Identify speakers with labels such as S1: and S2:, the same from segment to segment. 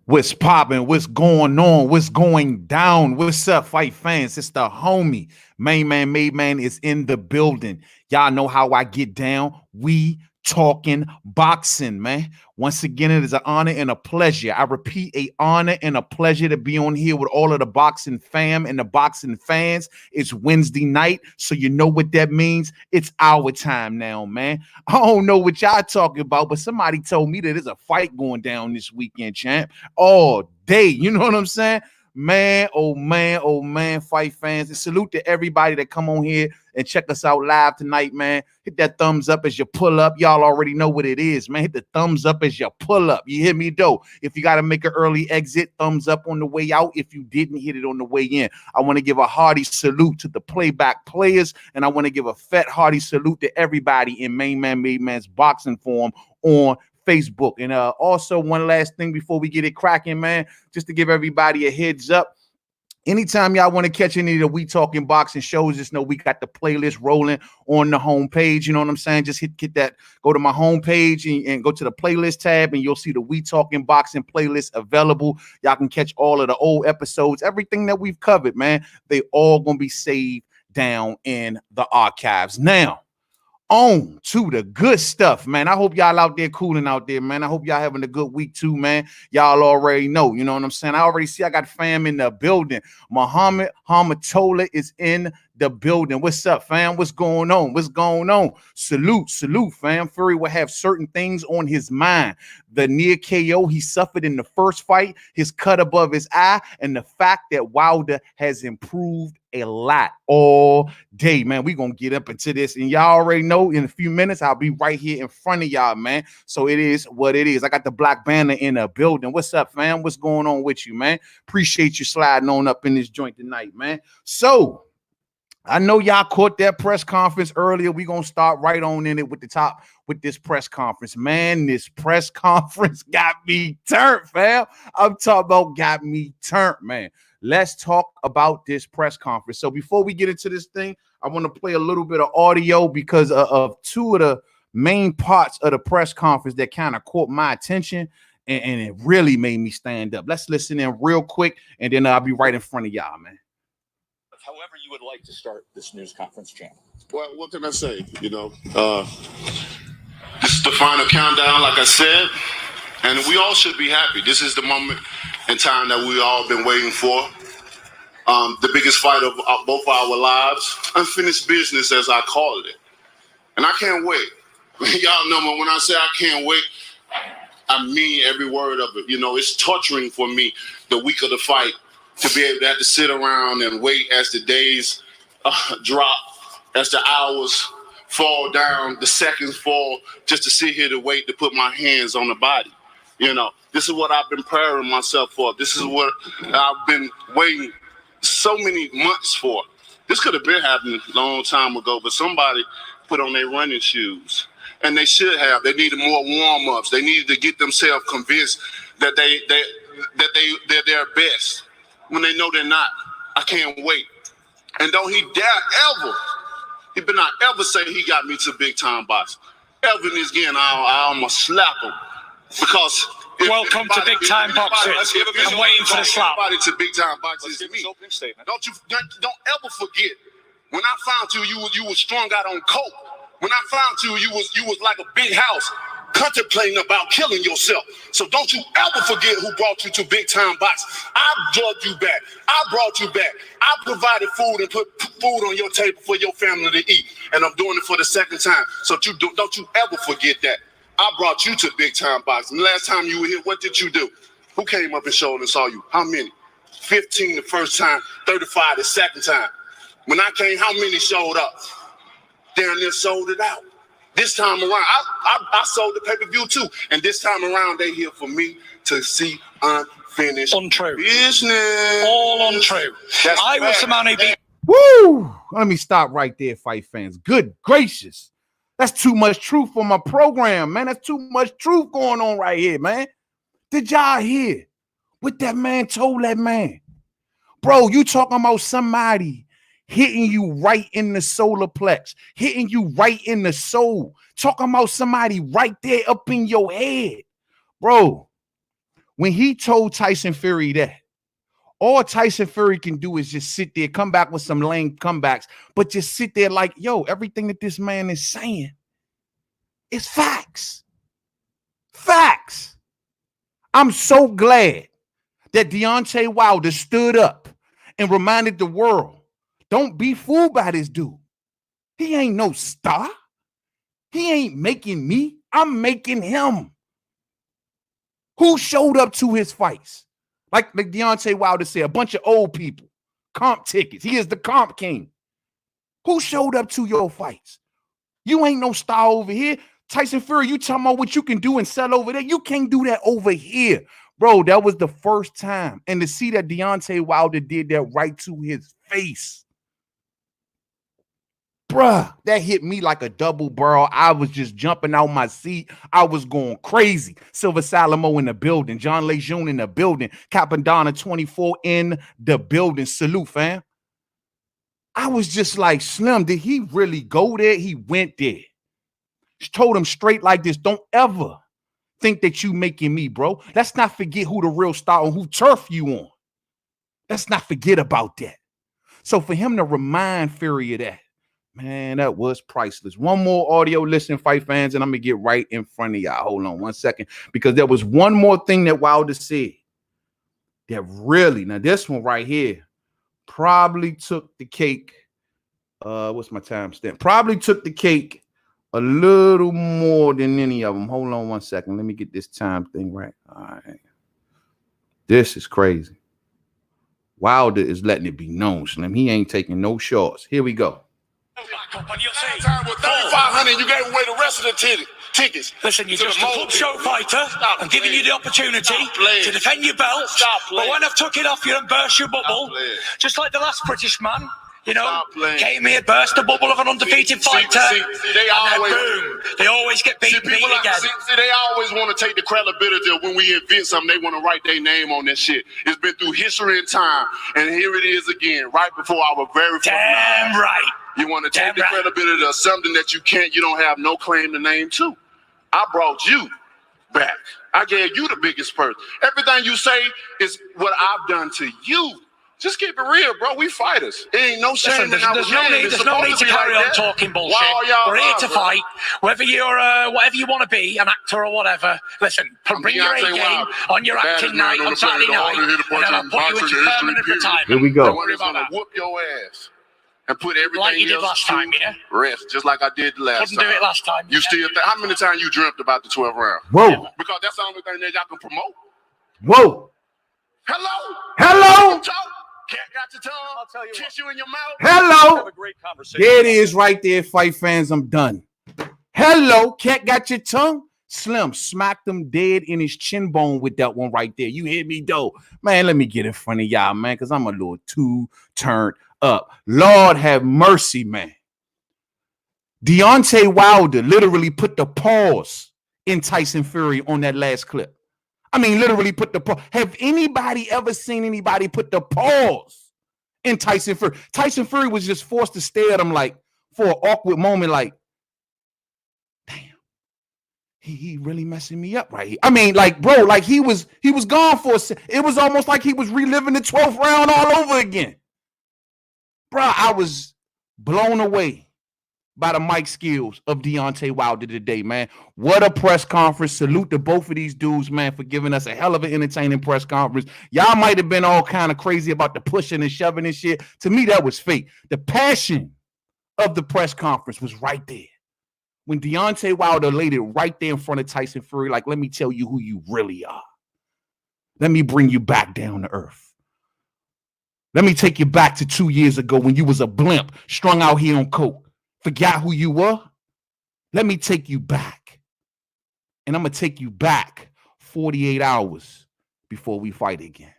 S1: What's popping? What's going on? What's going down? What's up, fight fans? It's the homie. Main man, made man is in the building. Y'all know how I get down. We talking boxing, man. Once again, it is an honor and a pleasure. I repeat, an honor and a pleasure to be on here with all of the boxing fam and the boxing fans. It's Wednesday night, so you know what that means. It's our time now, man. I don't know what y'all talking about, but somebody told me that there's a fight going down this weekend, champ. All day, you know what I'm saying? Man, oh man, fight fans. And salute to everybody that come on here and check us out live tonight, man. Hit that thumbs up as you pull up. Y'all already know what it is, man. Hit the thumbs up as you pull up. You hear me, though? If you got to make an early exit, thumbs up on the way out. If you didn't hit it on the way in, I want to give a hearty salute to the playback players, and I want to give a fat hearty salute to everybody in Main Man Made Man's boxing form on Facebook. And also one last thing before we get it cracking, man, just to give everybody a heads up. Anytime y'all want to catch any of the We Talking Boxing shows, just know we got the playlist rolling on the homepage. You know what I'm saying? Just hit that, go to my homepage and go to the playlist tab, and you'll see the We Talking Boxing playlist available. Y'all can catch all of the old episodes, everything that we've covered, man. They all gonna be saved down in the archives. Now, on to the good stuff, man. I hope y'all out there cooling out there, man. I hope y'all having a good week too, man. Y'all already know, you know what I'm saying? I already see I got fam in the building. Muhammad Hamatola is in the building. What's up, fam? What's going on? What's going on? Salute, fam. Fury will have certain things on his mind. The near KO he suffered in the first fight, his cut above his eye, and the fact that Wilder has improved a lot all day, man. We're gonna get up into this, and y'all already know in a few minutes I'll be right here in front of y'all, man. So it is what it is. I got the Black Banner in the building. What's up, fam? What's going on with you, man? Appreciate you sliding on up in this joint tonight, man. So I know y'all caught that press conference earlier. We're going to start right on in it with the top with this press conference. Man, this press conference got me turned, fam. I'm talking about got me turned, man. Let's talk about this press conference. So before we get into this thing, I want to play a little bit of audio because of two of the main parts of the press conference that kind of caught my attention, and it really made me stand up. Let's listen in real quick, and then I'll be right in front of y'all, man.
S2: However you would like to start this news conference, Champ.
S3: Well, what can I say? You know, this is the final countdown, like I said, and we all should be happy. This is the moment in time that we all been waiting for. The biggest fight of both our lives, unfinished business, as I call it. And I can't wait. Y'all know when I say I can't wait, I mean every word of it. You know, it's torturing for me the week of the fight to be able to have to sit around and wait as the days drop, as the hours fall down, the seconds fall, just to sit here to wait to put my hands on the body. You know, this is what I've been preparing myself for. This is what I've been waiting so many months for. This could have been happening a long time ago, but somebody put on their running shoes. And they should have. They needed more warm-ups. They needed to get themselves convinced that they're their best. When they know they're not. I can't wait. And don't he dare ever, he better not ever say he got me to big time boxing. Ever in this game, I almost slap him. Because
S2: welcome to big time boxing. I'm waiting for the slap.
S3: To big time boxing is me. Don't ever forget. When I found you was strung out on coke. When I found you was like a big house, contemplating about killing yourself. So don't you ever forget who brought you to big time boxing. I drugged you back. I brought you back. I provided food and put food on your table for your family to eat. And I'm doing it for the second time. So don't you ever forget that. I brought you to big time boxing. The last time you were here, what did you do? Who came up and showed and saw you? How many? 15 the first time, 35 the second time. When I came, how many showed up? Darren then sold it out. This time around, I sold the pay-per-view too. And this time around, they here for me to see unfinished business.
S2: All untrue. I was the man who beat.
S1: Woo! Let me stop right there, fight fans. Good gracious. That's too much truth for my program, man. That's too much truth going on right here, man. Did y'all hear what that man told that man? Bro, you talking about somebody hitting you right in the solar plex, hitting you right in the soul, talking about somebody right there up in your head. Bro, When he told Tyson Fury that, all Tyson Fury can do is just sit there, come back with some lame comebacks, but just sit there like, yo, everything that this man is saying is facts. Facts. I'm so glad that Deontay Wilder stood up and reminded the world, don't be fooled by this dude. He ain't no star. He ain't making me. I'm making him. Who showed up to his fights? Like Deontay Wilder said, a bunch of old people. Comp tickets. He is the comp king. Who showed up to your fights? You ain't no star over here. Tyson Fury, you talking about what you can do and sell over there. You can't do that over here. Bro, that was the first time. And to see that Deontay Wilder did that right to his face. Bruh, that hit me like a double barrel. I was just jumping out my seat. I was going crazy. Silver Salamo in the building. John Lejeune in the building. Cappadonna 24 in the building. Salute, fam. I was just like, Slim, did he really go there? He went there. Just told him straight like this, don't ever think that you making me, bro. Let's not forget who the real star on, who turf you on. Let's not forget about that. So for him to remind Fury of that, man, that was priceless. One more audio listen, fight fans, and I'm going to get right in front of y'all. Hold on one second, because there was one more thing that Wilder said that really, now this one right here, probably took the cake. What's my timestamp? Probably took the cake a little more than any of them. Hold on one second. Let me get this time thing right. All right. This is crazy. Wilder is letting it be known, Slim. He ain't taking no shorts. Here we go.
S3: Time with 3,500, you gave away the rest of the tickets.
S2: Listen, you're just a club show fighter. I'm giving you the opportunity to defend your belt. But when I've took it off you and burst your bubble, just like the last British man, you know, came here, burst the bubble of an undefeated fighter, and then boom, they always get beat again.
S3: See, they always want to take the credibility of when we invent something, they want to write their name on that shit. It's been through history and time, and here it is again, right before our very
S2: Damn right.
S3: You want to take the credibility of something that you don't have no claim to name to. I brought you back. I gave you the biggest purse. Everything you say is what I've done to you. Just keep it real, bro. We fighters. It ain't no shame.
S2: Listen, there's no need to carry on talking bullshit. We're here to fight. Whether you're whatever you want to be, an actor or whatever. Listen, bring your A game on your acting night on Saturday night, and then I'll put you into permanent retirement.
S1: Here we go.
S3: Don't worry about that. Whoop your ass and put everything
S2: like you did last time, yeah?
S3: Rest, just like I did last
S2: Couldn't
S3: time.
S2: do it last time.
S3: You still how many times you dreamt about the 12 round?
S1: Whoa.
S3: Because that's the only thing that y'all can promote.
S1: Whoa.
S3: Hello.
S1: Hello.
S3: Cat got your tongue. I'll tell you kiss you in your mouth.
S1: Hello.
S3: Have a great conversation.
S1: There it is right there, fight fans. I'm done. Hello. Cat got your tongue? Slim smacked him dead in his chin bone with that one right there. You hear me, though? Man, let me get in front of y'all, man, because I'm a little too turned up. Lord have mercy, man. Deontay Wilder literally put the pause in Tyson Fury on that last clip. I mean, literally put the pause. Have anybody ever seen anybody put the pause in Tyson Fury? Tyson Fury was just forced to stare at him like for an awkward moment, like, damn, he really messing me up right here. I mean, like, bro, like he was gone for a second. It was almost like he was reliving the 12th round all over again. Bro, I was blown away by the mic skills of Deontay Wilder today, man. What a press conference. Salute to both of these dudes, man, for giving us a hell of an entertaining press conference. Y'all might have been all kind of crazy about the pushing and shoving and shit. To me, that was fake. The passion of the press conference was right there. When Deontay Wilder laid it right there in front of Tyson Fury, like, let me tell you who you really are. Let me bring you back down to earth. Let me take you back to 2 years ago when you was a blimp strung out here on coke. Forgot who you were? Let me take you back. And I'm going to take you back 48 hours before we fight again.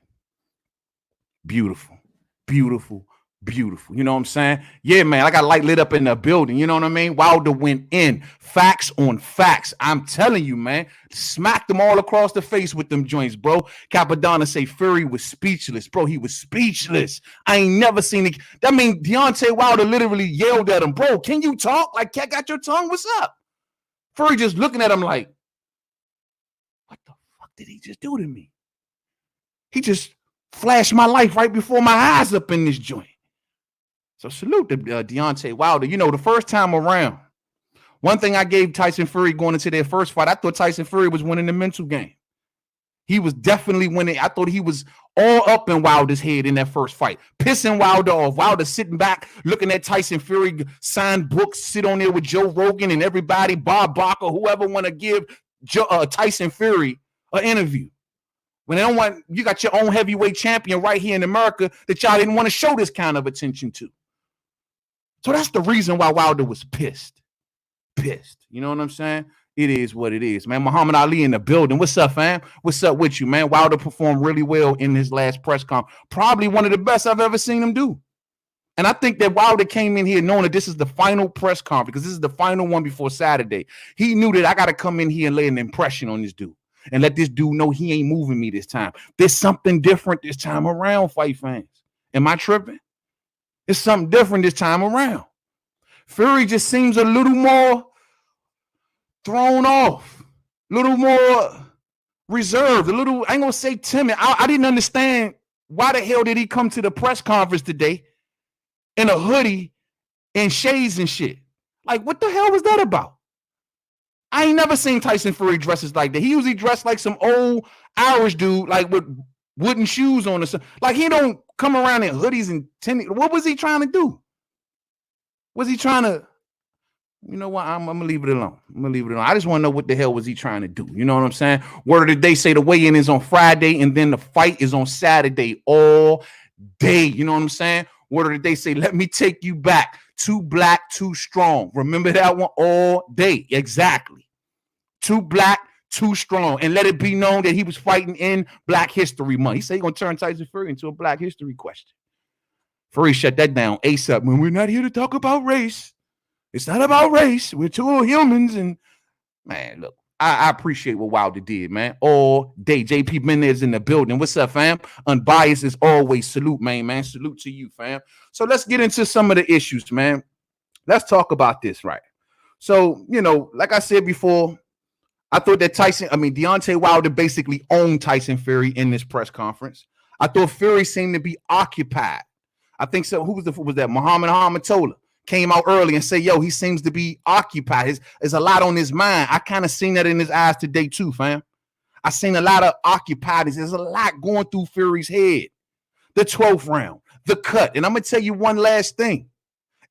S1: Beautiful, beautiful, beautiful. You know what I'm saying? Yeah, man, I got light lit up in the building. You know what I mean? Wilder went in. Facts on facts. I'm telling you, man. Smacked them all across the face with them joints, bro. Cappadonna say Fury was speechless. Bro, he was speechless. I ain't never seen it. That means Deontay Wilder literally yelled at him, bro, can you talk? Like, cat got your tongue? What's up? Fury just looking at him like, what the fuck did he just do to me? He just flashed my life right before my eyes up in this joint. So salute to Deontay Wilder. You know, the first time around, one thing I gave Tyson Fury going into their first fight, I thought Tyson Fury was winning the mental game. He was definitely winning. I thought he was all up in Wilder's head in that first fight, pissing Wilder off. Wilder sitting back, looking at Tyson Fury sign books, sit on there with Joe Rogan and everybody, Bob Barker, whoever want to give Tyson Fury an interview. When they don't want, you got your own heavyweight champion right here in America that y'all didn't want to show this kind of attention to. So that's the reason why Wilder was pissed. You know what I'm saying? It is what it is, man. Muhammad Ali in the building. What's up, fam? What's up with you, man? Wilder performed really well in his last press conference. Probably one of the best I've ever seen him do. And I think that Wilder came in here knowing that this is the final press conference, because this is the final one before Saturday. He knew that I got to come in here and lay an impression on this dude and let this dude know he ain't moving me this time. There's something different this time around, fight fans. Am I tripping? It's something different this time around. Fury just seems a little more thrown off, a little more reserved, a little, I ain't gonna say timid. I didn't understand why the hell did he come to the press conference today in a hoodie and shades and shit. Like, what the hell was that about? I ain't never seen Tyson Fury dresses like that. He usually dressed like some old Irish dude, like with wooden shoes on or something. Like, he don't come around in hoodies and tennis. What was he trying to do? Was he trying to, you know what? I'm gonna leave it alone. I just want to know what the hell was he trying to do. You know what I'm saying? Word of the day say the weigh-in is on Friday and then the fight is on Saturday all day. You know what I'm saying? Word of the day say, let me take you back. Too black, too strong. Remember that one all day. Exactly. Too black, too strong. And let it be known that he was fighting in Black History Month. He said he's gonna turn Tyson Fury into a Black History question. Fury shut that down ASAP. When we're not here to talk about race. It's not about race. We're two humans. And man, look, I appreciate what Wilder did, man. All day. JP Mendez in the building. What's up, fam? Unbiased as always. Salute, man. Salute to you, fam. So let's get into some of the issues, man. Let's talk about this, right? So, you know, like I said before, I thought that Deontay Wilder basically owned Tyson Fury in this press conference. I thought Fury seemed to be occupied. I think so. Who was that? Muhammad Hamatola came out early and said, yo, he seems to be occupied. There's a lot on his mind. I kind of seen that in his eyes today too, fam. I seen a lot of occupied. There's a lot going through Fury's head. The 12th round, the cut. And I'm going to tell you one last thing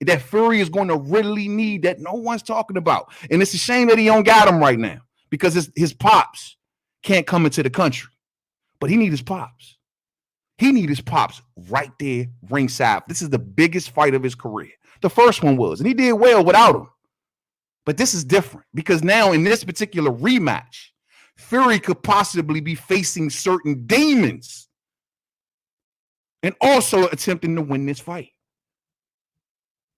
S1: that Fury is going to really need that no one's talking about. And it's a shame that he don't got him right now because his pops can't come into the country. But he need his pops. He need his pops right there ringside. This is the biggest fight of his career. The first one was, and he did well without him. But this is different because now in this particular rematch, Fury could possibly be facing certain demons and also attempting to win this fight.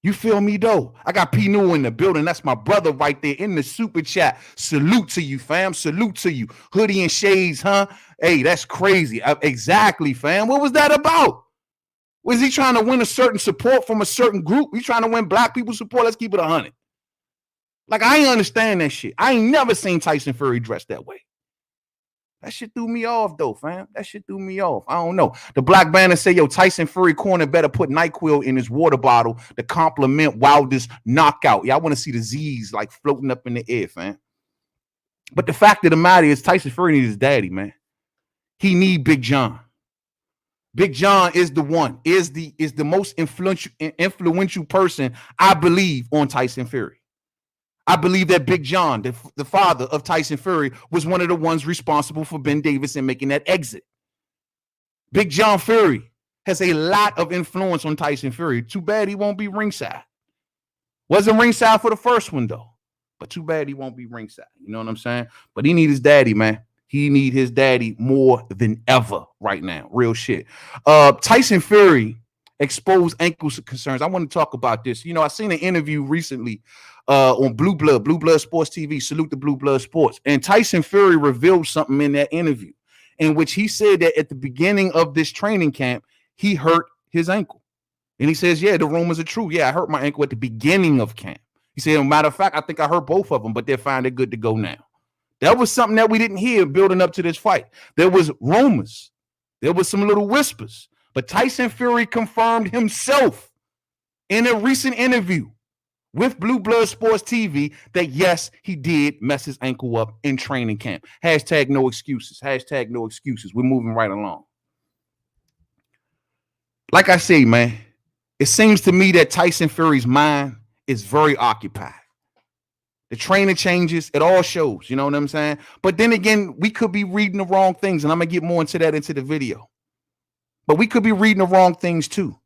S1: You feel me, though? I got P. New in the building. That's my brother right there in the super chat. Salute to you, fam. Salute to you. Hoodie and shades, huh? Hey, that's crazy. Exactly, fam. What was that about? Was he trying to win a certain support from a certain group? He trying to win black people support? Let's keep it 100. Like, I ain't understand that shit. I ain't never seen Tyson Fury dressed that way. That shit threw me off, though, fam. That shit threw me off. I don't know. The Black Banner say, yo, Tyson Fury corner better put NyQuil in his water bottle to compliment Wilder's knockout. Yeah, I want to see the Z's like floating up in the air, fam. But the fact of the matter is Tyson Fury needs his daddy, man. He need Big John. Big John is the one, is the most influential person, I believe, on Tyson Fury. I believe that Big John, the father of Tyson Fury, was one of the ones responsible for Ben Davison making that exit. Big John Fury has a lot of influence on Tyson Fury. Too bad he won't be ringside. Wasn't ringside for the first one, though. But too bad he won't be ringside. You know what I'm saying? But he need his daddy, man. He need his daddy more than ever right now. Real shit. Tyson Fury exposed ankle concerns. I want to talk about this. You know, I seen an interview recently on Blue Blood Sports TV. Salute to Blue Blood Sports. And Tyson Fury revealed something in that interview in which he said that at the beginning of this training camp, he hurt his ankle. And he says, yeah, the rumors are true. Yeah, I hurt my ankle at the beginning of camp. He said, as a matter of fact, I think I hurt both of them, but they're fine. They're good to go now. That was something that we didn't hear building up to this fight. There was rumors There was some little whispers, but Tyson Fury confirmed himself in a recent interview with Blue Blood Sports TV that yes, he did mess his ankle up in training camp. Hashtag no excuses. Hashtag no excuses. We're moving right along. Like I say, man, it seems to me that Tyson Fury's mind is very occupied. The training changes, it all shows, you know what I'm saying? But then again, we could be reading the wrong things, and I'm going to get more into that into the video. But we could be reading the wrong things too.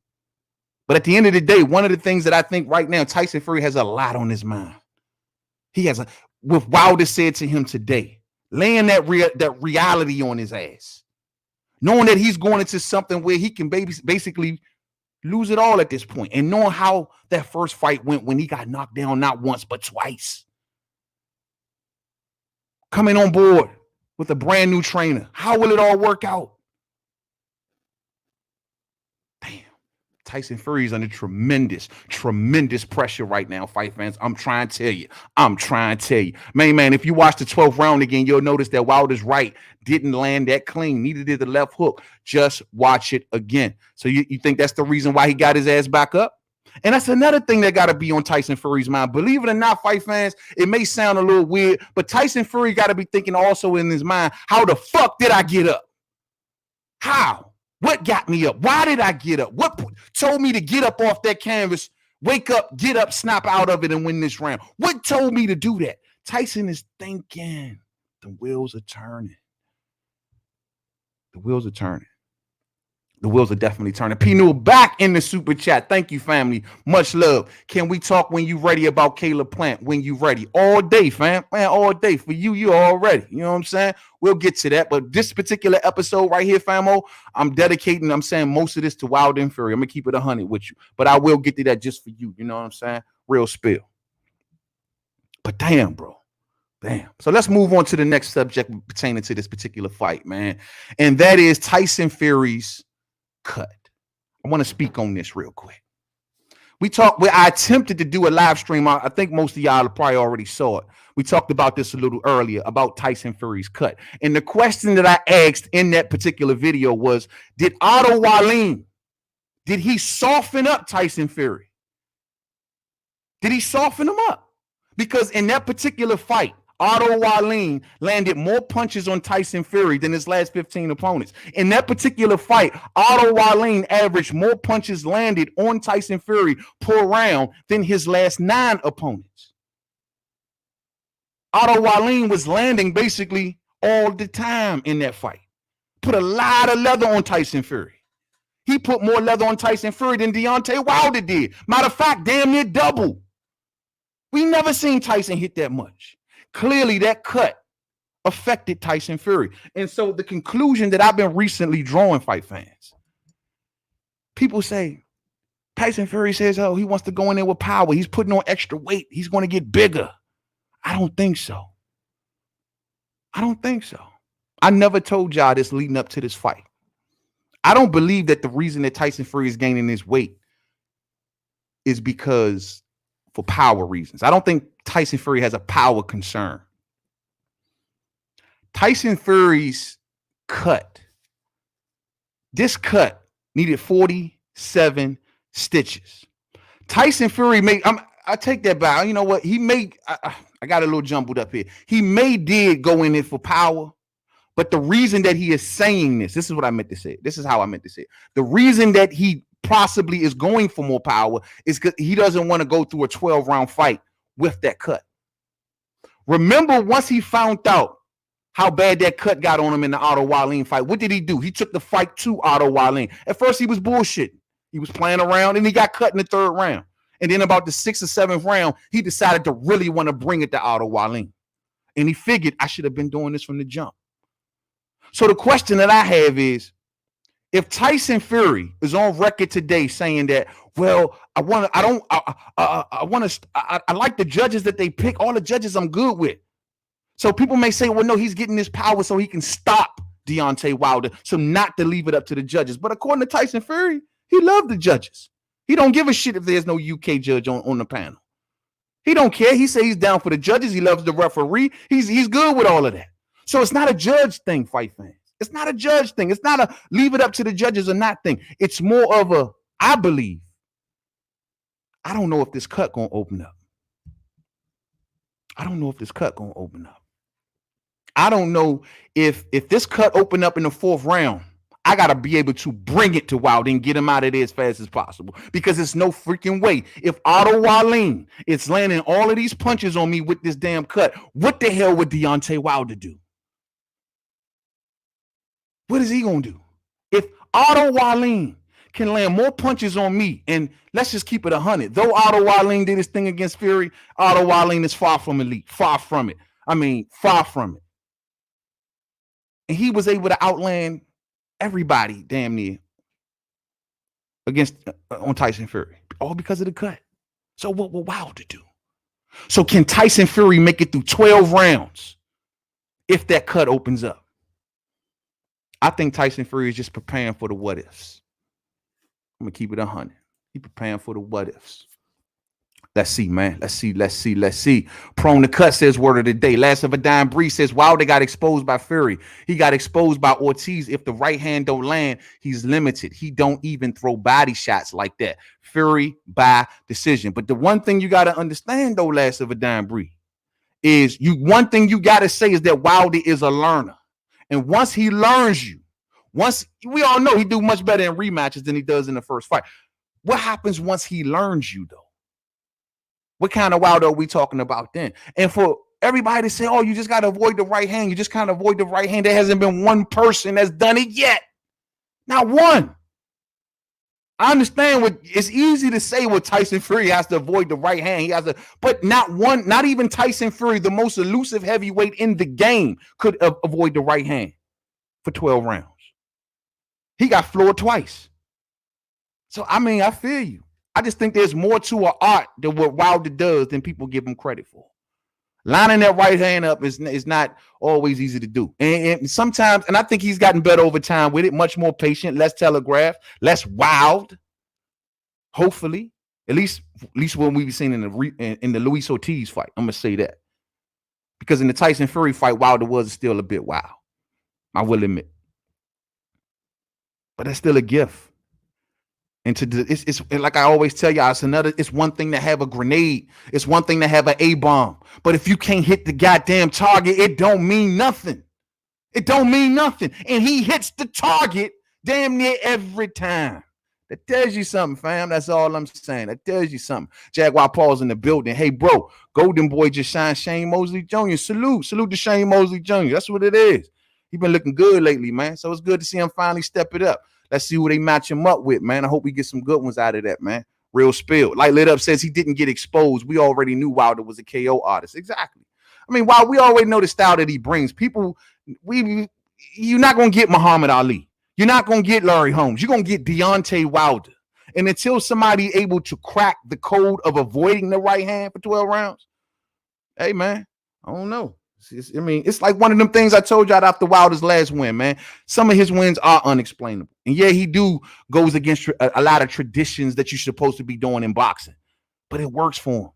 S1: But at the end of the day, one of the things that I think right now, Tyson Fury has a lot on his mind. He has with Wilder said to him today, laying that reality on his ass, knowing that he's going into something where he can basically lose it all at this point, and knowing how that first fight went when he got knocked down not once but twice. Coming on board with a brand new trainer. How will it all work out? Damn. Tyson Fury is under tremendous pressure right now, fight fans. I'm trying to tell you. Man, if you watch the 12th round again, you'll notice that Wilder's right didn't land that clean. Neither did the left hook. Just watch it again. So you think that's the reason why he got his ass back up? And that's another thing that got to be on Tyson Fury's mind. Believe it or not, fight fans, it may sound a little weird, but Tyson Fury got to be thinking also in his mind, how the fuck did I get up? How? What got me up? Why did I get up? What told me to get up off that canvas, wake up, get up, snap out of it, and win this round? What told me to do that? Tyson is thinking. The wheels are turning. The wheels are turning. The wheels are definitely turning. P. Newell back in the super chat. Thank you, family. Much love. Can we talk when you ready about Caleb Plant? When you ready? All day, fam. Man, all day. For you all ready. You know what I'm saying? We'll get to that. But this particular episode right here, famo, I'm saying most of this to Wilder and Fury. I'm going to keep it 100 with you. But I will get to that just for you. You know what I'm saying? Real spill. But damn, bro. Damn. So let's move on to the next subject pertaining to this particular fight, man. And that is Tyson Fury's cut. I want to speak on this real quick. I attempted to do a live stream. I think most of y'all probably already saw it. We talked about this a little earlier about Tyson Fury's cut. And the question that I asked in that particular video was, did Otto Wallin, did he soften up Tyson Fury? Did he soften him up? Because in that particular fight, Otto Wallin landed more punches on Tyson Fury than his last 15 opponents. In that particular fight, Otto Wallin averaged more punches landed on Tyson Fury per round than his last 9 opponents. Otto Wallin was landing basically all the time in that fight. Put a lot of leather on Tyson Fury. He put more leather on Tyson Fury than Deontay Wilder did. Matter of fact, damn near double. We never seen Tyson hit that much. Clearly, that cut affected Tyson Fury. And so the conclusion that I've been recently drawing, fight fans, people say, Tyson Fury says, oh, he wants to go in there with power. He's putting on extra weight. He's going to get bigger. I don't think so. I never told y'all this leading up to this fight. I don't believe that the reason that Tyson Fury is gaining this weight is because for power reasons. I don't think Tyson Fury has a power concern. Tyson Fury's cut, this cut needed 47 stitches. Tyson Fury I take that back. You know what? I got a little jumbled up here. He did go in it for power, but the reason that he is saying this is what I meant to say. This is how I meant to say it. The reason that he possibly is going for more power is because he doesn't want to go through a 12-round fight with that cut. Remember, once he found out how bad that cut got on him in the Otto Wallin fight, what did he do? He took the fight to Otto Wallin. At first, he was bullshitting. He was playing around, and he got cut in the 3rd round. And then about the 6th or 7th round, he decided to really want to bring it to Otto Wallin. And he figured, I should have been doing this from the jump. So the question that I have is, if Tyson Fury is on record today saying that, well, I like the judges that they pick. All the judges I'm good with. So people may say, well, no, he's getting this power so he can stop Deontay Wilder, so not to leave it up to the judges. But according to Tyson Fury, he loved the judges. He don't give a shit if there's no UK judge on the panel. He don't care. He says he's down for the judges. He loves the referee. He's good with all of that. So it's not a judge thing, fight fans. It's not a judge thing. It's not a leave it up to the judges or not thing. It's more of a, I believe, I don't know if this cut gonna open up. I don't know if this cut gonna open up. I don't know if this cut open up in the 4th round. I gotta be able to bring it to Wilder and get him out of there as fast as possible, because it's no freaking way. If Otto Wallin is landing all of these punches on me with this damn cut, what the hell would Deontay Wilder do? What is he gonna do? If Otto Wallin can land more punches on me, and let's just keep it 100. Though Otto Wallin did his thing against Fury, Otto Wallin is far from elite, far from it. I mean, far from it. And he was able to outland everybody damn near against on Tyson Fury, all because of the cut. So what will Wilder do? So can Tyson Fury make it through 12 rounds if that cut opens up? I think Tyson Fury is just preparing for the what ifs. I'm gonna keep it 100. He's preparing for the what ifs. Let's see, man. Let's see. Prone to Cut says word of the day. Last of a Dying Breed says Wilder got exposed by Fury. He got exposed by Ortiz. If the right hand don't land, he's limited. He don't even throw body shots like that. Fury by decision. But the one thing you got to understand, though, Last of a Dying Breed, is one thing you got to say is that Wilder is a learner. And once he learns you, we all know he do much better in rematches than he does in the first fight. What happens once he learns you, though? What kind of Wilder are we talking about then? And for everybody to say, oh, you just got to avoid the right hand. You just kind of avoid the right hand. There hasn't been one person that's done it yet. Not one. I understand it's easy to say what Tyson Fury has to avoid the right hand. He has to, but not one, not even Tyson Fury, the most elusive heavyweight in the game, could avoid the right hand for 12 rounds. He got floored twice. So, I mean, I feel you. I just think there's more to an art than what Wilder does than people give him credit for. Lining that right hand up is not always easy to do. And sometimes, and I think he's gotten better over time with it, much more patient, less telegraphed, less wild. Hopefully, at least what we've seen in the Luis Ortiz fight. I'm going to say that. Because in the Tyson Fury fight, Wilder was still a bit wild. I will admit. But that's still a gift. And it's like I always tell y'all, it's one thing to have a grenade. It's one thing to have an A-bomb. But if you can't hit the goddamn target, it don't mean nothing. It don't mean nothing. And he hits the target damn near every time. That tells you something, fam. That's all I'm saying. That tells you something. Jaguar Paul's in the building. Hey, bro, Golden Boy just signed Shane Mosley Jr. Salute to Shane Mosley Jr. That's what it is. He's been looking good lately, man. So it's good to see him finally step it up. Let's see who they match him up with, man. I hope we get some good ones out of that, man. Real spill. Like Lit Up says, he didn't get exposed. We already knew Wilder was a KO artist. Exactly. I mean, while we already know the style that he brings, you're not going to get Muhammad Ali. You're not going to get Larry Holmes. You're going to get Deontay Wilder. And until somebody able to crack the code of avoiding the right hand for 12 rounds, hey, man, I don't know. It's like one of them things I told y'all after Wilder's last win, man. Some of his wins are unexplainable. And yeah, he goes against a lot of traditions that you're supposed to be doing in boxing. But it works for him.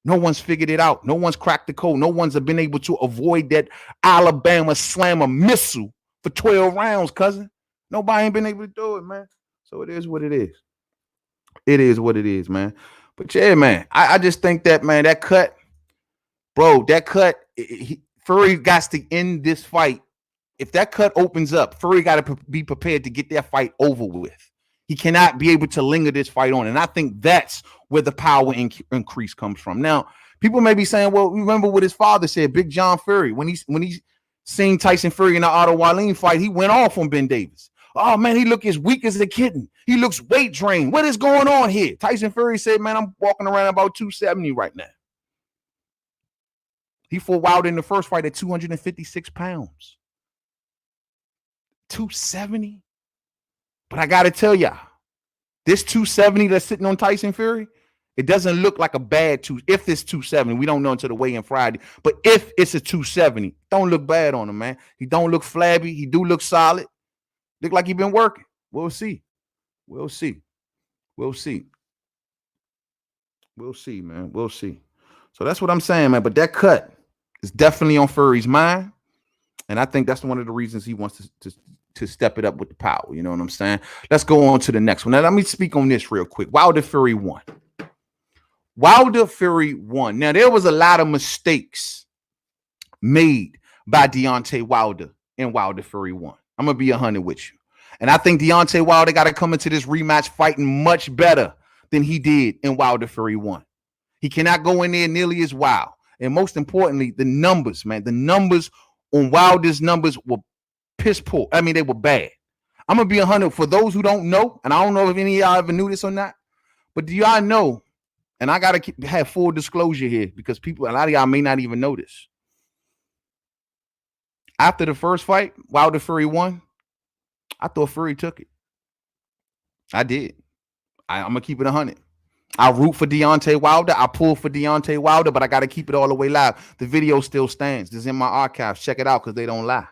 S1: No one's figured it out. No one's cracked the code. No one's been able to avoid that Alabama slammer missile for 12 rounds, cousin. Nobody ain't been able to do it, man. So it is what it is. It is what it is, man. But yeah, man, I just think that, man, that cut, bro, Fury got to end this fight. If that cut opens up, Fury got to be prepared to get that fight over with. He cannot be able to linger this fight on. And I think that's where the power increase comes from. Now, people may be saying, well, remember what his father said, Big John Fury, when he seen Tyson Fury in the Otto Wallin fight, he went off on Ben Davis. Oh, man, he look as weak as a kitten. He looks weight drained. What is going on here? Tyson Fury said, man, I'm walking around about 270 right now. He fought Wilder in the first fight at 256 pounds. 270? But I got to tell y'all, this 270 that's sitting on Tyson Fury, it doesn't look like a bad if it's 270. We don't know until the weigh-in Friday. But if it's a 270, don't look bad on him, man. He don't look flabby. He do look solid. Look like he been working. We'll see. We'll see. We'll see. We'll see, man. We'll see. So that's what I'm saying, man. But that cut is definitely on Fury's mind. And I think that's one of the reasons he wants to step it up with the power. You know what I'm saying? Let's go on to the next one. Now, let me speak on this real quick. WilderFury won. WilderFury won. Now, there was a lot of mistakes made by Deontay Wilder in WilderFury won. I'm going to be 100 with you. And I think Deontay Wilder got to come into this rematch fighting much better than he did in WilderFury won. He cannot go in there nearly as wild. And most importantly, the numbers, man. The numbers on Wilder's numbers were piss poor. I mean, they were bad. I'm going to be 100 for those who don't know. And I don't know if any of y'all ever knew this or not. But do y'all know? And I got to have full disclosure here because a lot of y'all may not even know this. After the first fight, WilderFury won. I thought Fury took it. I did. I'm going to keep it 100. I root for Deontay Wilder. I pull for Deontay Wilder, but I got to keep it all the way live. The video still stands. It's in my archives. Check it out because they don't lie.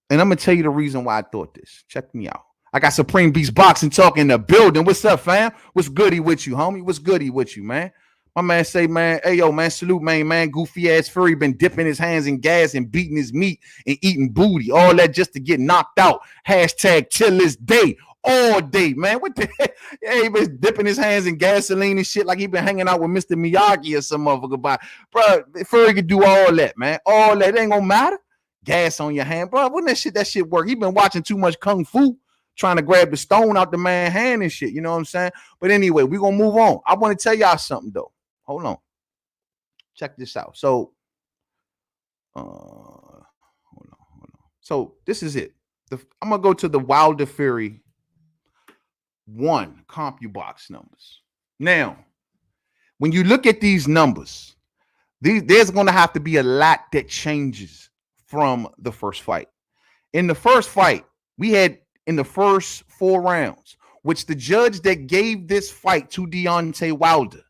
S1: And I'm going to tell you the reason why I thought this. Check me out. I got Supreme Beast Boxing Talk in the building. What's up, fam? What's goody with you, homie? What's goody with you, man? My man say, man, hey, yo, man, salute, man, goofy-ass Fury been dipping his hands in gas and beating his meat and eating booty. All that just to get knocked out. Hashtag till this day. All day, man. What the heck? Yeah, he been dipping his hands in gasoline and shit like he been hanging out with Mr. Miyagi or some motherfucker. Bro, Fury could do all that, man. All that. It ain't gonna matter. Gas on your hand, bro. Wouldn't that shit work? He been watching too much Kung Fu, trying to grab the stone out the man's hand and shit. You know what I'm saying? But anyway, we're gonna move on. I want to tell y'all something, though. Hold on. Check this out. So, hold on. So this is it. I'm gonna go to the WilderFury CompuBox numbers. Now, when you look at these numbers, there's gonna have to be a lot that changes from the first fight. In the first fight, we had in the first 4 rounds, which the judge that gave this fight to Deontay Wilder.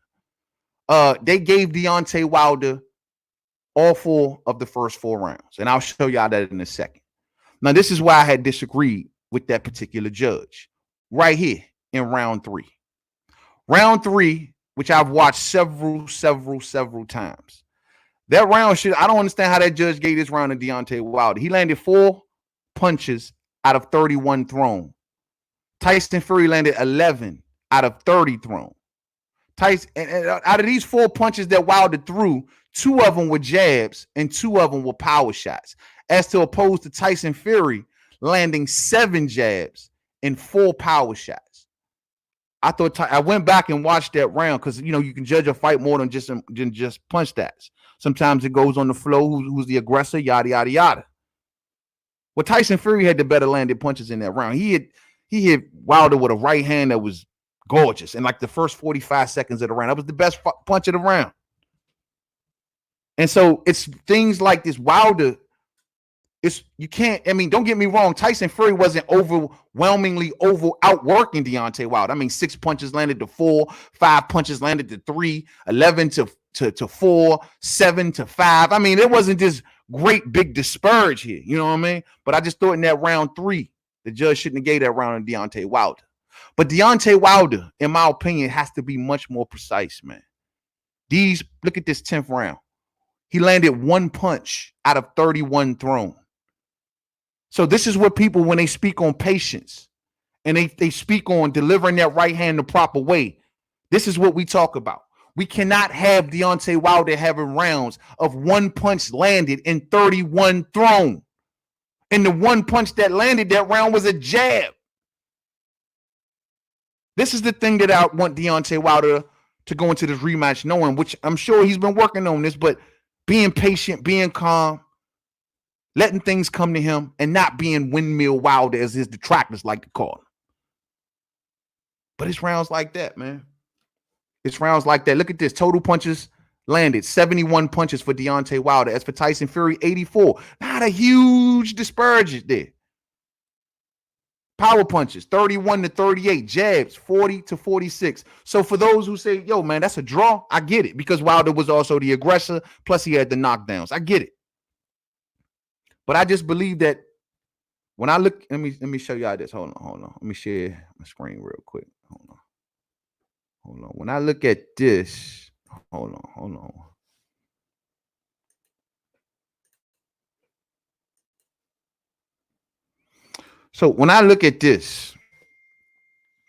S1: They gave Deontay Wilder all 4 of the first 4 rounds. And I'll show y'all that in a second. Now, this is why I had disagreed with that particular judge. Right here in round 3. Round 3, which I've watched several times. That round shit, I don't understand how that judge gave this round to Deontay Wilder. He landed 4 punches out of 31 thrown. Tyson Fury landed 11 out of 30 thrown. Tyson, and out of these 4 punches that Wilder threw, 2 of them were jabs and 2 of them were power shots, as to opposed to Tyson Fury landing 7 jabs and 4 power shots. I went back and watched that round because you can judge a fight more than just punch stats. Sometimes it goes on the flow, who's the aggressor, yada yada yada. Well, Tyson Fury had the better landed punches in that round. He hit Wilder with a right hand that was gorgeous. And like the first 45 seconds of the round, that was the best punch of the round. And so it's things like this. Wilder, don't get me wrong. Tyson Fury wasn't overwhelmingly outworking Deontay Wilder. I mean, 6 punches landed to 4, 5 punches landed to 3, 11 to 4, 7 to 5. I mean, it wasn't this great big disparage here. You know what I mean? But I just thought in that round 3, the judge shouldn't have gave that round to Deontay Wilder. But Deontay Wilder, in my opinion, has to be much more precise, man. Look at this 10th round. He landed 1 punch out of 31 thrown. So this is what people, when they speak on patience and they speak on delivering that right hand the proper way, this is what we talk about. We cannot have Deontay Wilder having rounds of 1 punch landed and 31 thrown. And the 1 punch that landed that round was a jab. This is the thing that I want Deontay Wilder to go into this rematch knowing, which I'm sure he's been working on this, but being patient, being calm, letting things come to him, and not being windmill Wilder, as his detractors like to call him. But it's rounds like that, man. It's rounds like that. Look at this. Total punches landed. 71 punches for Deontay Wilder. As for Tyson Fury, 84. Not a huge disparity there. Power punches, 31 to 38. Jabs, 40 to 46. So for those who say, yo, man, that's a draw, I get it. Because Wilder was also the aggressor, plus he had the knockdowns. I get it. But I just believe that when I look, let me show y'all this. Hold on. Let me share my screen real quick. Hold on. When I look at this, hold on. So when I look at this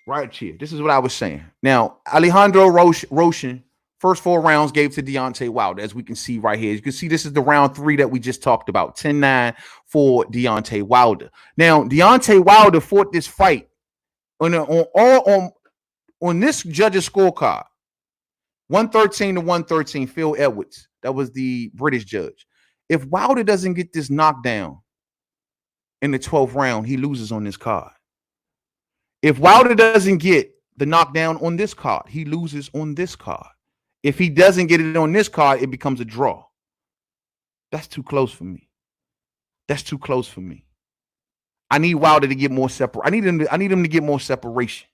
S1: right here, this is what I was saying. Now, Alejandro Roshan, first 4 rounds gave to Deontay Wilder, as we can see right here. You can see this is the round 3 that we just talked about, 10-9 for Deontay Wilder. Now, Deontay Wilder fought this fight on this judge's scorecard, 113 to 113, Phil Edwards. That was the British judge. If Wilder doesn't get this knockdown in the 12th round, he loses on this card. If Wilder doesn't get the knockdown on this card, he loses on this card. If he doesn't get it on this card, it becomes a draw. That's too close for me. That's too close for me. I need Wilder to get more separate. I need him to get more separation.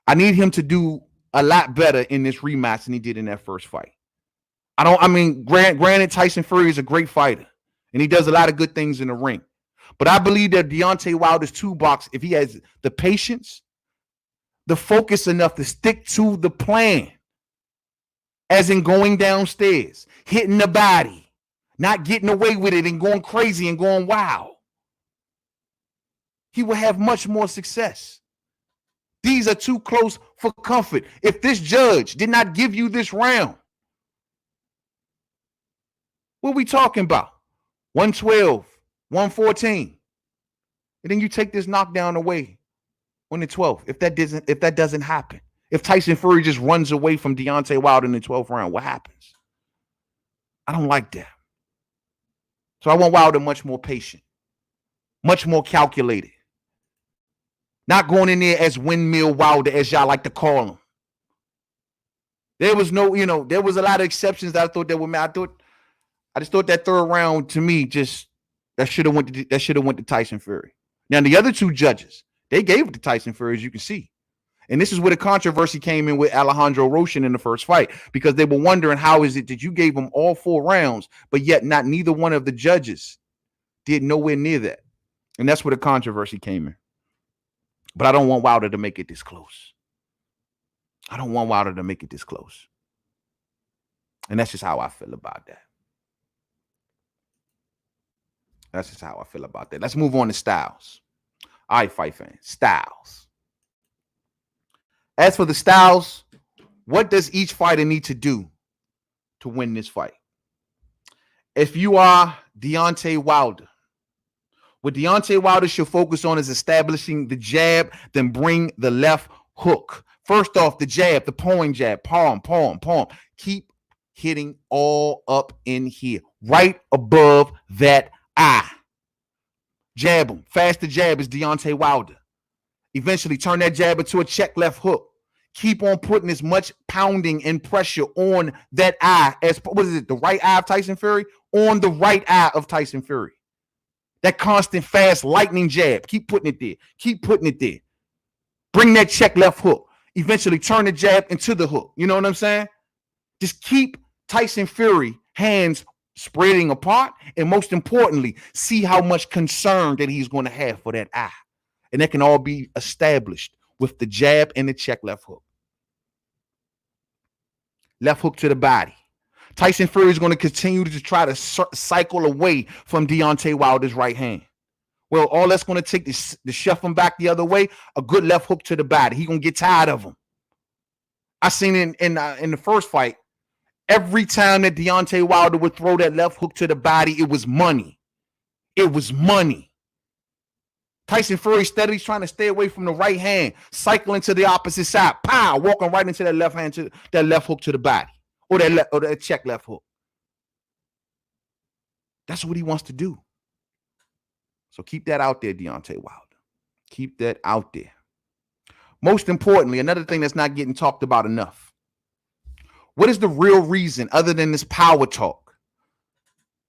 S1: I need him to do a lot better in this rematch than he did in that first fight. Granted, Tyson Fury is a great fighter, and he does a lot of good things in the ring. But I believe that Deontay Wilder's toolbox, if he has the patience, the focus enough to stick to the plan, as in going downstairs, hitting the body, not getting away with it and going crazy and going wild, he will have much more success. These are too close for comfort. If this judge did not give you this round, what are we talking about? 112, 114. And then you take this knockdown away on the 12th. If that doesn't happen, if Tyson Fury just runs away from Deontay Wilder in the 12th round, what happens? I don't like that. So I want Wilder much more patient, much more calculated. Not going in there as windmill Wilder, as y'all like to call him. There was there was a lot of exceptions that I thought that were mad. I just thought that 3rd round, to me, that should have went to Tyson Fury. Now the other 2 judges, they gave it to Tyson Fury, as you can see. And this is where the controversy came in with Alejandro Roshan in the first fight, because they were wondering, how is it that you gave him all 4 rounds, but yet neither one of the judges did nowhere near that. And that's where the controversy came in. But I don't want Wilder to make it this close. I don't want Wilder to make it this close. And that's just how I feel about that. That's just how I feel about that. Let's move on to styles. All right, fight fans, styles. As for the styles, what does each fighter need to do to win this fight? If you are Deontay Wilder, what Deontay Wilder should focus on is establishing the jab, then bring the left hook. First off, the jab, the pulling jab, palm. Keep hitting all up in here, right above that eye. Jab him. Faster jab is Deontay Wilder. Eventually turn that jab into a check left hook. Keep on putting as much pounding and pressure on that eye as, the right eye of Tyson Fury? On the right eye of Tyson Fury. That constant, fast, lightning jab. Keep putting it there. Keep putting it there. Bring that check left hook. Eventually turn the jab into the hook. You know what I'm saying? Just keep Tyson Fury hands spreading apart. And most importantly, see how much concern that he's going to have for that eye. And that can all be established with the jab and the check left hook. Left hook to the body. Tyson Fury is going to continue to try to cycle away from Deontay Wilder's right hand. Well, all that's going to take is to shove him back the other way. A good left hook to the body. He's going to get tired of him. I seen in the first fight, every time that Deontay Wilder would throw that left hook to the body, it was money. It was money. Tyson Fury steadily trying to stay away from the right hand, cycling to the opposite side, pow, walking right into that left hand, to that left hook to the body, or that check left hook. That's what he wants to do. So keep that out there, Deontay Wilder. Keep that out there. Most importantly, another thing that's not getting talked about enough. What is the real reason, other than this power talk,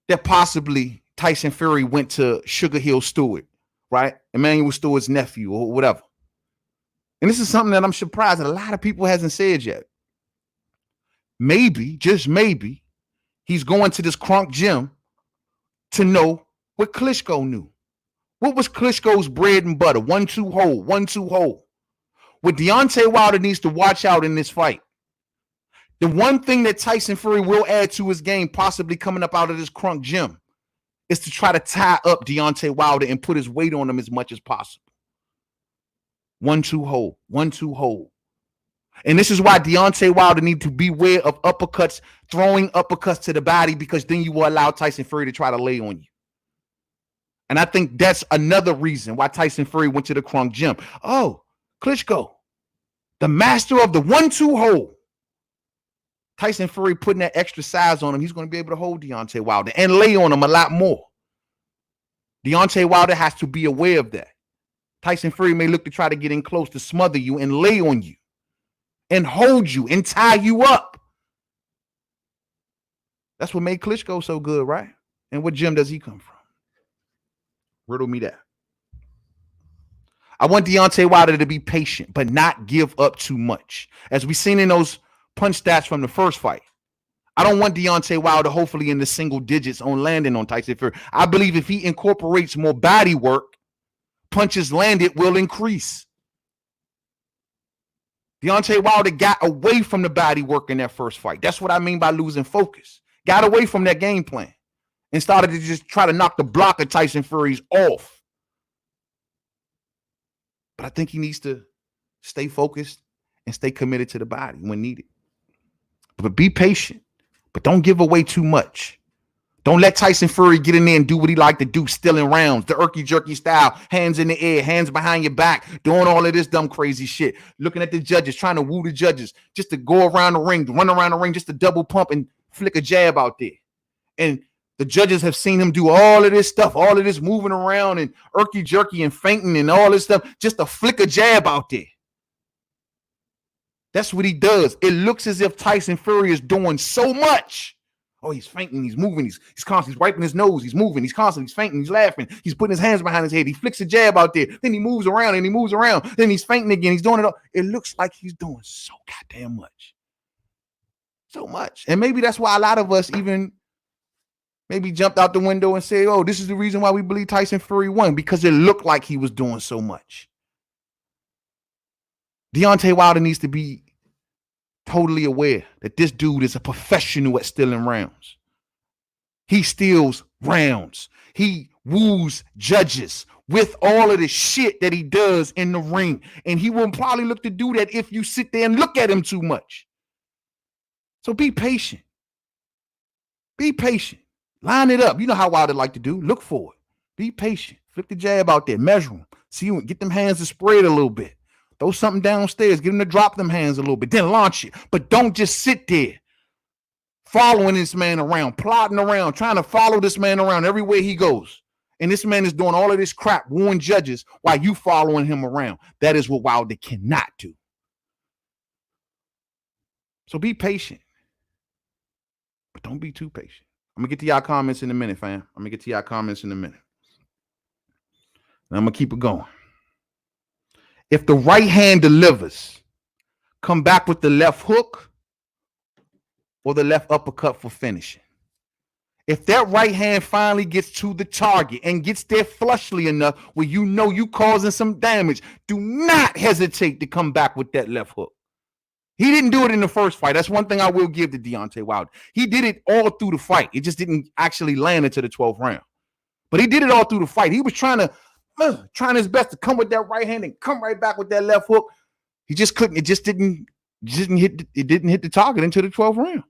S1: that possibly Tyson Fury went to Sugar Hill Stewart, right? Emmanuel Stewart's nephew or whatever. And this is something that I'm surprised that a lot of people hasn't said yet. Maybe, just maybe, he's going to this Crunk gym to know what Klitschko knew. What was Klitschko's bread and butter? 1-2 hold, 1-2 hold. What Deontay Wilder needs to watch out in this fight. The one thing that Tyson Fury will add to his game, possibly coming up out of this Crunk gym, is to try to tie up Deontay Wilder and put his weight on him as much as possible. 1-2 hold, 1-2 hold. And this is why Deontay Wilder needs to beware of uppercuts, throwing uppercuts to the body, because then you will allow Tyson Fury to try to lay on you. And I think that's another reason why Tyson Fury went to the Krung gym. Oh, Klitschko, the master of the 1-2 hold. Tyson Fury putting that extra size on him, he's going to be able to hold Deontay Wilder and lay on him a lot more. Deontay Wilder has to be aware of that. Tyson Fury may look to try to get in close to smother you and lay on you and hold you and tie you up. That's what made Klitschko so good, right? And what gym does he come from? Riddle me that. I want Deontay Wilder to be patient, but not give up too much. As we've seen in those punch stats from the first fight, I don't want Deontay Wilder hopefully in the single digits on landing on Tyson Fury. I believe if he incorporates more body work, punches landed will increase. Deontay Wilder got away from the body work in that first fight. That's what I mean by losing focus. Got away from that game plan and started to just try to knock the block of Tyson Fury's off. But I think he needs to stay focused and stay committed to the body when needed. But be patient, but don't give away too much. Don't let Tyson Fury get in there and do what he like to do, stealing rounds, the irky-jerky style, hands in the air, hands behind your back, doing all of this dumb, crazy shit, looking at the judges, trying to woo the judges, just to go around the ring, run around the ring, just to double pump and flick a jab out there. And the judges have seen him do all of this stuff, all of this moving around and irky-jerky and fainting and all this stuff, just to flick a jab out there. That's what he does. It looks as if Tyson Fury is doing so much. Oh, he's fainting, he's moving, he's constantly wiping his nose, he's moving, he's constantly fainting, he's laughing, he's putting his hands behind his head, he flicks a jab out there, then he moves around and he moves around, then he's fainting again, he's doing it all. It looks like he's doing so goddamn much. So much. And maybe that's why a lot of us even maybe jumped out the window and said, oh, this is the reason why we believe Tyson Fury won, because it looked like he was doing so much. Deontay Wilder needs to be totally aware that this dude is a professional at stealing rounds. He steals rounds. He woos judges with all of the shit that he does in the ring. And he will probably look to do that if you sit there and look at him too much. So be patient. Be patient. Line it up. You know how Wilder like to do. Look for it. Be patient. Flip the jab out there. Measure him. See him. Get them hands to spread a little bit. Throw something downstairs. Get him to drop them hands a little bit. Then launch it. But don't just sit there following this man around, plodding around, trying to follow this man around everywhere he goes. And this man is doing all of this crap, wooing judges while you following him around. That is what Wilder cannot do. So be patient. But don't be too patient. I'm going to get to y'all comments in a minute, fam. I'm going to get to y'all comments in a minute. And I'm going to keep it going. If the right hand delivers, come back with the left hook or the left uppercut for finishing. If that right hand finally gets to the target and gets there flushly enough where you know you causing some damage, do not hesitate to come back with that left hook. He didn't do it in the first fight. That's one thing I will give to Deontay Wilder. He did it all through the fight. It just didn't actually land into the 12th round. But he did it all through the fight. He was trying his best to come with that right hand and come right back with that left hook. He just couldn't. It just didn't hit. It didn't hit the target into the 12th round.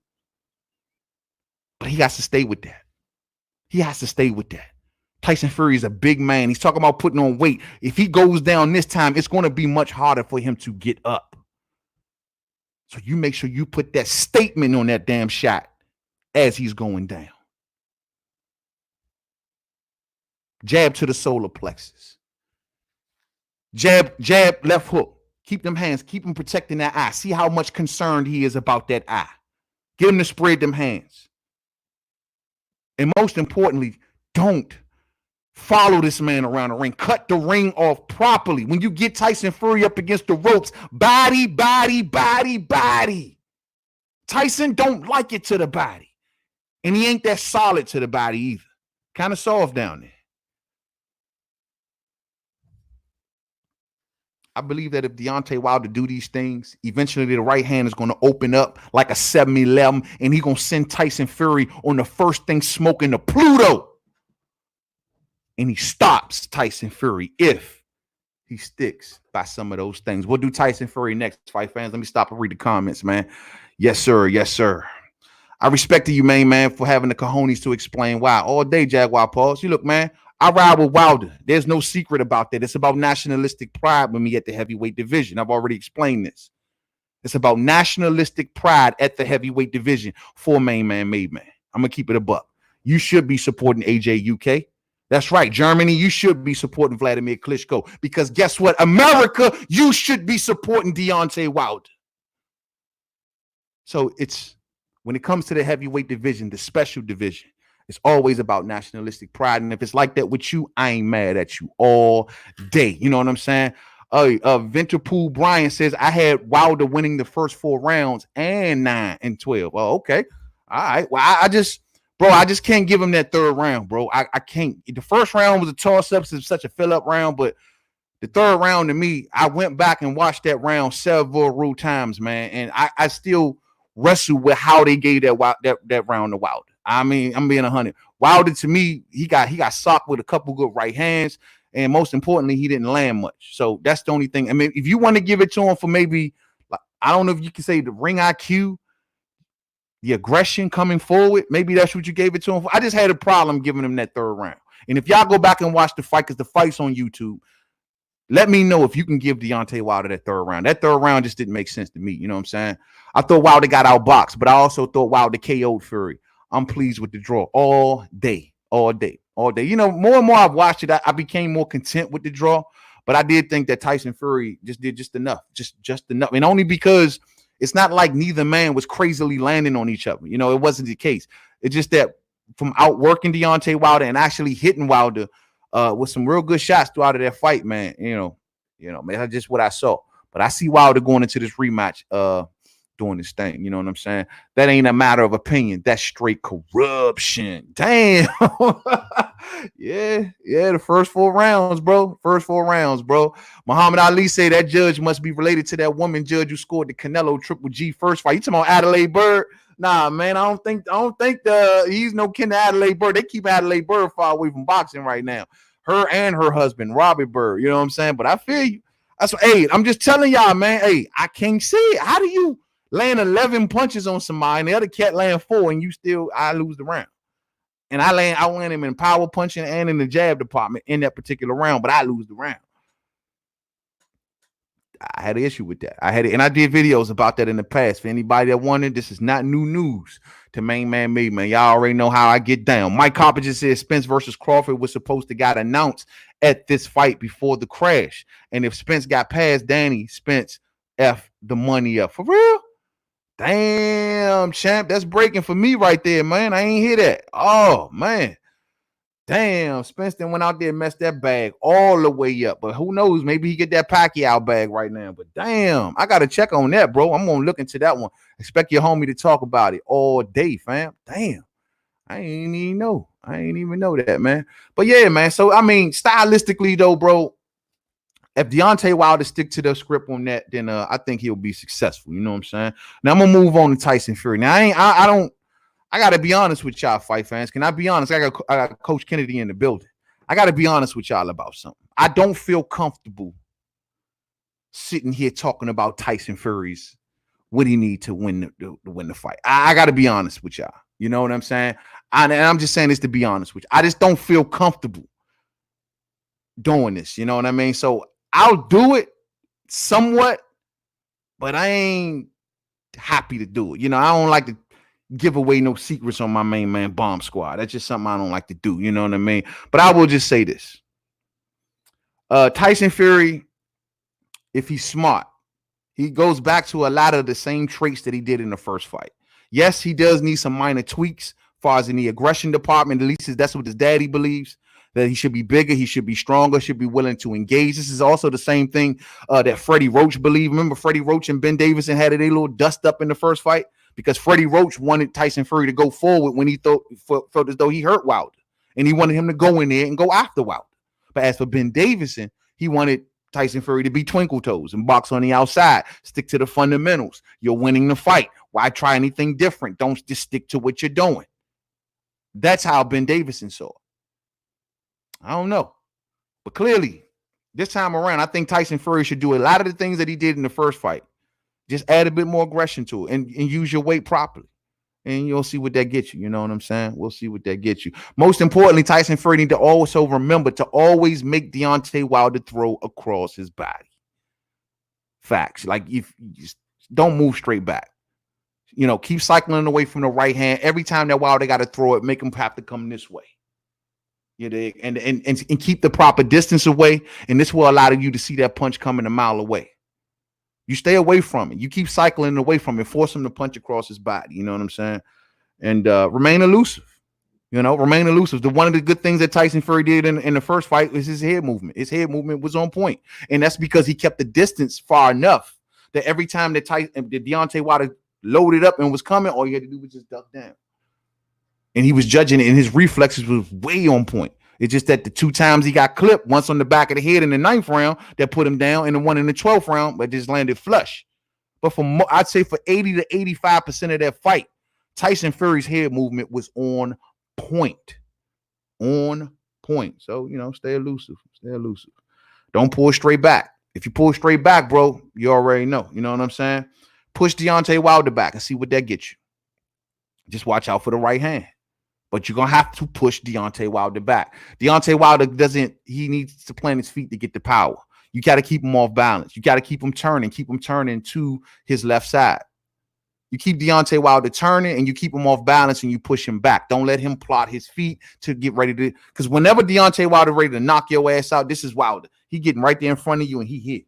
S1: But he has to stay with that. He has to stay with that. Tyson Fury is a big man. He's talking about putting on weight. If he goes down this time, it's going to be much harder for him to get up. So you make sure you put that statement on that damn shot as he's going down. Jab to the solar plexus. Jab, left hook. Keep them hands. Keep him protecting that eye. See how much concerned he is about that eye. Get him to spread them hands. And most importantly, don't follow this man around the ring. Cut the ring off properly. When you get Tyson Fury up against the ropes, body, body, body, body. Tyson don't like it to the body. And he ain't that solid to the body either. Kind of soft down there. I believe that if Deontay Wilder do these things, eventually the right hand is going to open up like a 7-11, and he's going to send Tyson Fury on the first thing smoking to Pluto. and he stops Tyson Fury if he sticks by some of those things. We'll do Tyson Fury next, fight fans. Let me stop and read the comments, man. Yes, sir. Yes, sir. I respect you, main man, for having the cojones to explain why. All day, Jaguar Paul. See, look, man, I ride with Wilder. There's no secret about that. It's about nationalistic pride with me at the heavyweight division. I've already explained this. It's about nationalistic pride at the heavyweight division for main man, made man. I'm going to keep it a buck. You should be supporting AJ UK. That's right. Germany, you should be supporting Vladimir Klitschko, because guess what? America, you should be supporting Deontay Wilder. So it's, when it comes to the heavyweight division, the special division, it's always about nationalistic pride. And if it's like that with you, I ain't mad at you all day. You know what I'm saying? Vanterpool Bryant says, I had Wilder winning the first 4 rounds and 9 and 12. Oh, okay. All right. Well, I just can't give him that 3rd round, bro. I can't. The first round was a toss-up. It's such a fill-up round, but the 3rd round to me, I went back and watched that round several times, man. And I still wrestle with how they gave that round to Wilder. I mean, I'm being 100. Wilder, to me, he got socked with a couple good right hands. And most importantly, he didn't land much. So that's the only thing. I mean, if you want to give it to him for maybe, I don't know if you can say the ring IQ, the aggression coming forward, maybe that's what you gave it to him for. I just had a problem giving him that 3rd round. And if y'all go back and watch the fight, because the fight's on YouTube, let me know if you can give Deontay Wilder that 3rd round. That 3rd round just didn't make sense to me. You know what I'm saying? I thought Wilder got outboxed, but I also thought Wilder KO'd Fury. I'm pleased with the draw all day. You know, more and more I've watched it, I became more content with the draw. But I did think that Tyson Fury just did just enough. Just enough. And only because it's not like neither man was crazily landing on each other. You know, it wasn't the case. It's just that from outworking Deontay Wilder and actually hitting Wilder with some real good shots throughout of that fight, man. You know, man, that's just what I saw. But I see Wilder going into this rematch doing this thing. You know what I'm saying? That ain't a matter of opinion. That's straight corruption. Damn. Yeah, the first 4 rounds, bro. Muhammad Ali say that judge must be related to that woman judge who scored the Canelo Triple G first fight. You talking about Adelaide Bird? Nah, man, I don't think he's no kin to Adelaide Bird. They keep Adelaide Bird far away from boxing right now. Her and her husband, Robert Bird. You know what I'm saying? But I feel you. That's what, hey, I'm just telling y'all, man. Hey, I can't see it. How do you land 11 punches on somebody and the other cat land 4 and I lose the round? And I land him in power punching and in the jab department in that particular round, but I lose the round. I had an issue with that. And I did videos about that in the past. For anybody that wondered, this is not new news to main man, made man. Y'all already know how I get down. Mike Carpenter says Spence versus Crawford was supposed to got announced at this fight before the crash. And if Spence got past Danny, Spence F the money up. For real? Damn, champ. That's breaking for me right there, man. I ain't hear that. Oh, man. Damn, Spence then went out there and messed that bag all the way up. But who knows? Maybe he get that Pacquiao bag right now. But damn, I got to check on that, bro. I'm going to look into that one. Expect your homie to talk about it all day, fam. Damn. I ain't even know that, man. But yeah, man. So, I mean, stylistically, though, bro, if Deontay Wilder stick to the script on that, then I think he'll be successful. You know what I'm saying? Now, I'm going to move on to Tyson Fury. Now, I got to be honest with y'all, fight fans. Can I be honest? I got Coach Kennedy in the building. I got to be honest with y'all about something. I don't feel comfortable sitting here talking about Tyson Fury's what he need to win the fight. I got to be honest with y'all. You know what I'm saying? And I'm just saying this to be honest with you. I just don't feel comfortable doing this. You know what I mean? So I'll do it somewhat, but I ain't happy to do it. You know, I don't like to give away no secrets on my main man Bomb Squad. That's just something I don't like to do. You know what I mean? But I will just say this. Tyson Fury, if he's smart, he goes back to a lot of the same traits that he did in the first fight. Yes, he does need some minor tweaks as far as in the aggression department. At least that's what his daddy believes, that he should be bigger, he should be stronger, should be willing to engage. This is also the same thing that Freddie Roach believed. Remember, Freddie Roach and Ben Davison had a little dust up in the first fight because Freddie Roach wanted Tyson Fury to go forward when he felt as though he hurt Wilder, and he wanted him to go in there and go after Wilder. But as for Ben Davison, he wanted Tyson Fury to be twinkle toes and box on the outside. Stick to the fundamentals. You're winning the fight. Why try anything different? Don't just stick to what you're doing. That's how Ben Davison saw it. I don't know. But clearly, this time around, I think Tyson Fury should do a lot of the things that he did in the first fight. Just add a bit more aggression to it and use your weight properly. And you'll see what that gets you. You know what I'm saying? We'll see what that gets you. Most importantly, Tyson Fury need to also remember to always make Deontay Wilder throw across his body. Facts. Like, if you just don't move straight back. You know, keep cycling away from the right hand. Every time that Wilder got to throw it, make him have to come this way. You know, and keep the proper distance away. And this will allow you to see that punch coming a mile away. You stay away from it. You keep cycling away from it. Force him to punch across his body. You know what I'm saying? And remain elusive. You know, remain elusive. One of the good things that Tyson Fury did in the first fight was his head movement. His head movement was on point. And that's because he kept the distance far enough that every time that Deontay Wilder loaded up and was coming, all you had to do was just duck down. And he was judging it, and his reflexes was way on point. It's just that the 2 times he got clipped, once on the back of the head in the 9th round, that put him down, and the one in the 12th round, but just landed flush. But I'd say for 80 to 85% of that fight, Tyson Fury's head movement was on point. On point. So, you know, stay elusive. Stay elusive. Don't pull straight back. If you pull straight back, bro, you already know. You know what I'm saying? Push Deontay Wilder back and see what that gets you. Just watch out for the right hand. But you're going to have to push Deontay Wilder back. Deontay Wilder he needs to plant his feet to get the power. You got to keep him off balance. You got to keep him turning to his left side. You keep Deontay Wilder turning and you keep him off balance and you push him back. Don't let him plot his feet to get ready to, because whenever Deontay Wilder ready to knock your ass out, this is Wilder. He getting right there in front of you and he hit.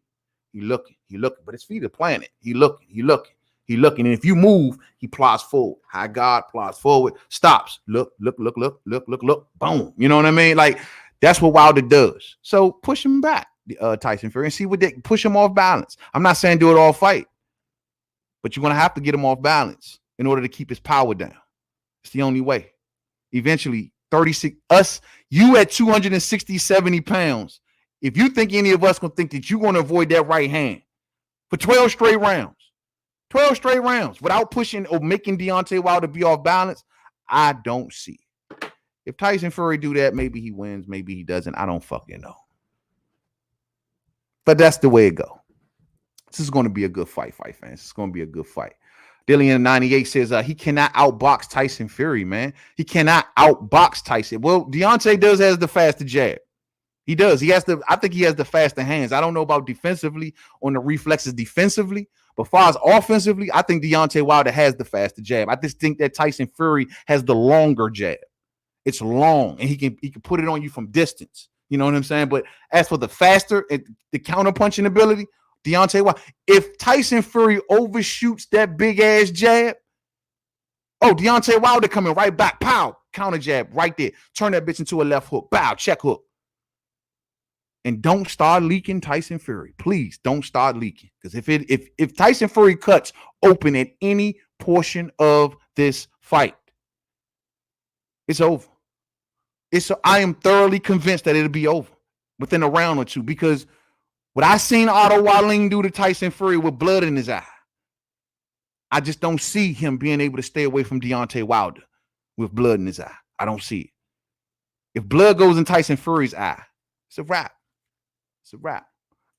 S1: He looking, but his feet are planted. He looking. And if you move, he plots forward. High guard, plots forward, stops. Look. Boom. You know what I mean? Like, that's what Wilder does. So push him back, Tyson Fury, and see what they push him off balance. I'm not saying do it all fight, but you're going to have to get him off balance in order to keep his power down. It's the only way. Eventually, you at 260, 70 pounds, if you think any of us going to think that you're going to avoid that right hand for 12 straight rounds, without pushing or making Deontay Wilder be off balance, I don't see it. If Tyson Fury do that, maybe he wins, maybe he doesn't. I don't fucking know. But that's the way it go. This is going to be a good fight, fans. It's going to be a good fight. Dillian98 says he cannot outbox Tyson Fury, man. He cannot outbox Tyson. Well, Deontay has the faster jab. He does. I think he has the faster hands. I don't know about defensively on the reflexes defensively, but as far as offensively, I think Deontay Wilder has the faster jab. I just think that Tyson Fury has the longer jab. It's long, and he can put it on you from distance. You know what I'm saying? But as for the faster, the counter punching ability, Deontay Wilder, if Tyson Fury overshoots that big ass jab, Deontay Wilder coming right back, pow, counter jab right there. Turn that bitch into a left hook, bow, check hook. And don't start leaking Tyson Fury. Please don't start leaking. Because if Tyson Fury cuts open at any portion of this fight, it's over. I am thoroughly convinced that it'll be over within a round or two. Because what I seen Otto Walling do to Tyson Fury with blood in his eye, I just don't see him being able to stay away from Deontay Wilder with blood in his eye. I don't see it. If blood goes in Tyson Fury's eye, it's a wrap. It's a wrap.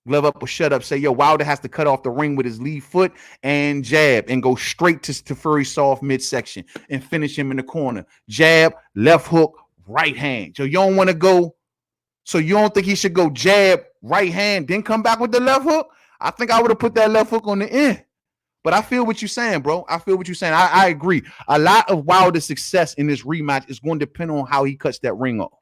S1: Glove up or shut up. Say, Wilder has to cut off the ring with his lead foot and jab and go straight to Fury's soft midsection and finish him in the corner. Jab, left hook, right hand. So you don't want to go. So you don't think he should go jab, right hand, then come back with the left hook? I think I would have put that left hook on the end. But I feel what you're saying, bro. I feel what you're saying. I agree. A lot of Wilder's success in this rematch is going to depend on how he cuts that ring off.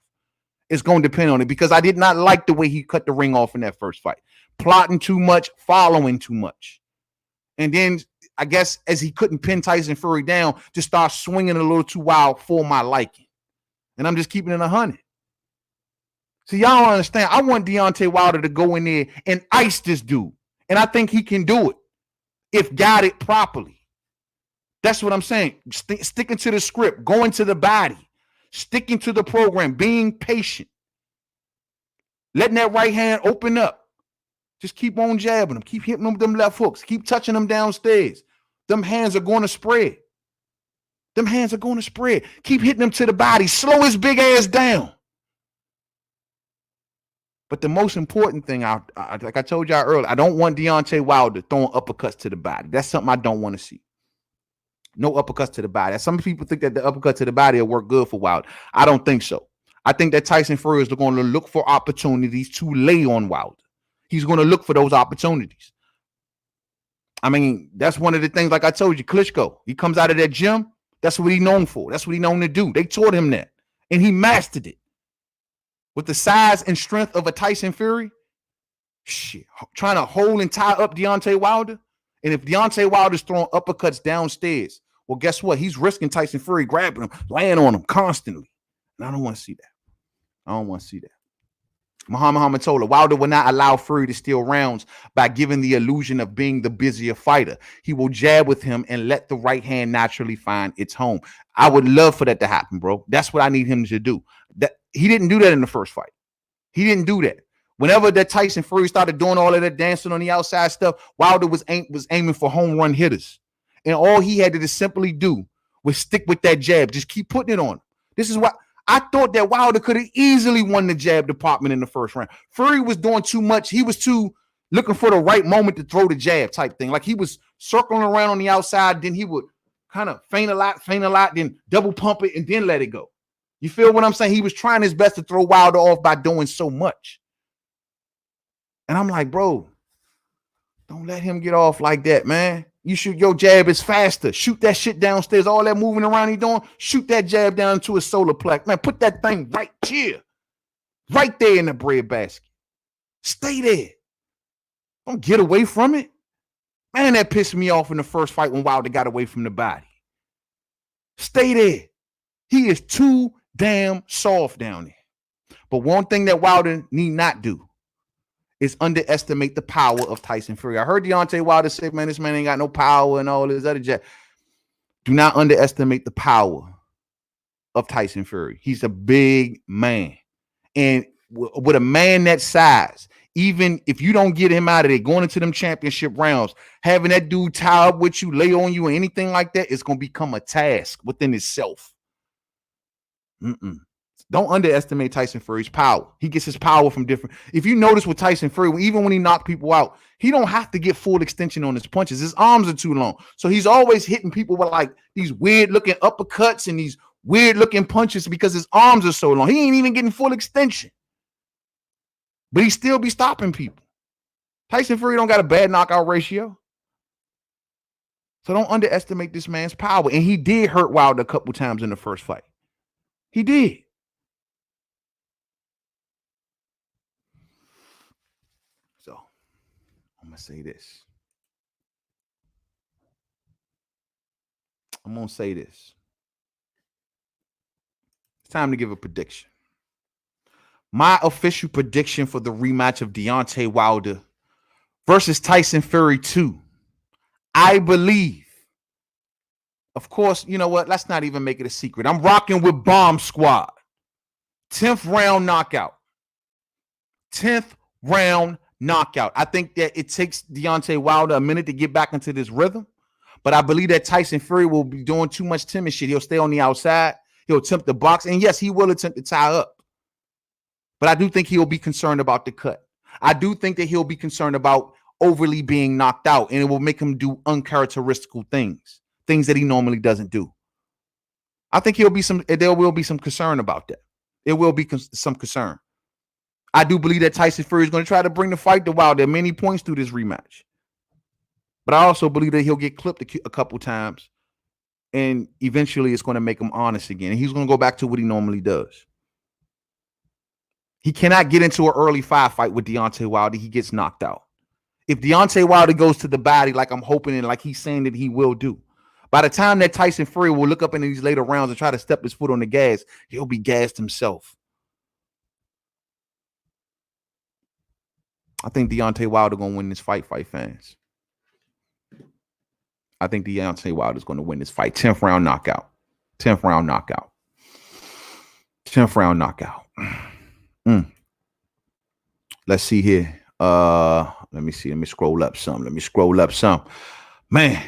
S1: It's going to depend on it because I did not like the way he cut the ring off in that first fight. Plotting too much, following too much. And then I guess as he couldn't pin Tyson Fury down, just start swinging a little too wild for my liking. And I'm just keeping it 100. See, y'all don't understand. I want Deontay Wilder to go in there and ice this dude. And I think he can do it if guided properly. That's what I'm saying. Sticking to the script, going to the body. Sticking to the program, being patient, letting that right hand open up. Just keep on jabbing them. Keep hitting them with them left hooks. Keep touching them downstairs. Them hands are going to spread. Keep hitting them to the body. Slow his big ass down. But the most important thing, like I told y'all earlier, I don't want Deontay Wilder throwing uppercuts to the body. That's something I don't want to see. No uppercuts to the body. Some people think that the uppercut to the body will work good for Wilder. I don't think so. I think that Tyson Fury is going to look for opportunities to lay on Wilder. He's going to look for those opportunities. I mean, that's one of the things, like I told you, Klitschko, he comes out of that gym. That's what he's known for. That's what he's known to do. They taught him that, and he mastered it. With the size and strength of a Tyson Fury, shit, trying to hold and tie up Deontay Wilder. And if Deontay Wilder's throwing uppercuts downstairs, well, guess what? He's risking Tyson Fury grabbing him, laying on him constantly. And I don't want to see that. I don't want to see that. Muhammad told her, Wilder will not allow Fury to steal rounds by giving the illusion of being the busier fighter. He will jab with him and let the right hand naturally find its home. I would love for that to happen, bro. That's what I need him to do. That he didn't do that in the first fight. He didn't do that. Whenever that Tyson Fury started doing all of that dancing on the outside stuff, Wilder was aiming for home run hitters. And all he had to just simply do was stick with that jab. Just keep putting it on him. This is what I thought that Wilder could have easily won the jab department in the first round. Fury was doing too much. He was too looking for the right moment to throw the jab type thing. Like he was circling around on the outside. Then he would kind of feint a lot, then double pump it, and then let it go. You feel what I'm saying? He was trying his best to throw Wilder off by doing so much. And I'm like, bro, don't let him get off like that, man. You shoot your jab is faster. Shoot that shit downstairs. All that moving around he doing, shoot that jab down into a solar plex. Man, put that thing right here. Right there in the bread basket. Stay there. Don't get away from it. Man, that pissed me off in the first fight when Wilder got away from the body. Stay there. He is too damn soft down there. But one thing that Wilder need not do is underestimate the power of Tyson Fury. I heard Deontay Wilder say, man, this man ain't got no power and all this other jazz. Do not underestimate the power of Tyson Fury. He's a big man. And with a man that size, even if you don't get him out of there, going into them championship rounds, having that dude tie up with you, lay on you, or anything like that, it's going to become a task within itself. Don't underestimate Tyson Fury's power. He gets his power from different. If you notice with Tyson Fury, even when he knocked people out, he don't have to get full extension on his punches. His arms are too long. So he's always hitting people with like these weird looking uppercuts and these weird looking punches because his arms are so long. He ain't even getting full extension. But he still be stopping people. Tyson Fury don't got a bad knockout ratio. So don't underestimate this man's power. And he did hurt Wilder a couple times in the first fight. He did. So I'm going to say this. It's time to give a prediction. My official prediction for the rematch of Deontay Wilder versus Tyson Fury 2. I believe, of course, you know what? Let's not even make it a secret. I'm rocking with Bomb Squad. 10th round knockout. 10th round knockout. I think that it takes Deontay Wilder a minute to get back into this rhythm, but I believe that Tyson Fury will be doing too much timid shit. He'll stay on the outside. He'll attempt to box, and yes, he will attempt to tie up. But I do think he'll be concerned about the cut. I do think that he'll be concerned about overly being knocked out, and it will make him do uncharacteristical things that he normally doesn't do. I think there will be some concern about that. There will be some concern. I do believe that Tyson Fury is going to try to bring the fight to Wilder at many points through this rematch. But I also believe that he'll get clipped a couple times, and eventually it's going to make him honest again. And he's going to go back to what he normally does. He cannot get into an early fight with Deontay Wilder. He gets knocked out. If Deontay Wilder goes to the body like I'm hoping and like he's saying that he will do, by the time that Tyson Fury will look up in these later rounds and try to step his foot on the gas, he'll be gassed himself. I think Deontay Wilder going to win this fight fans. I think Deontay Wilder is going to win this fight. 10th round knockout. 10th round knockout. 10th round knockout. Let's see here. Let me see. Let me scroll up some. Man,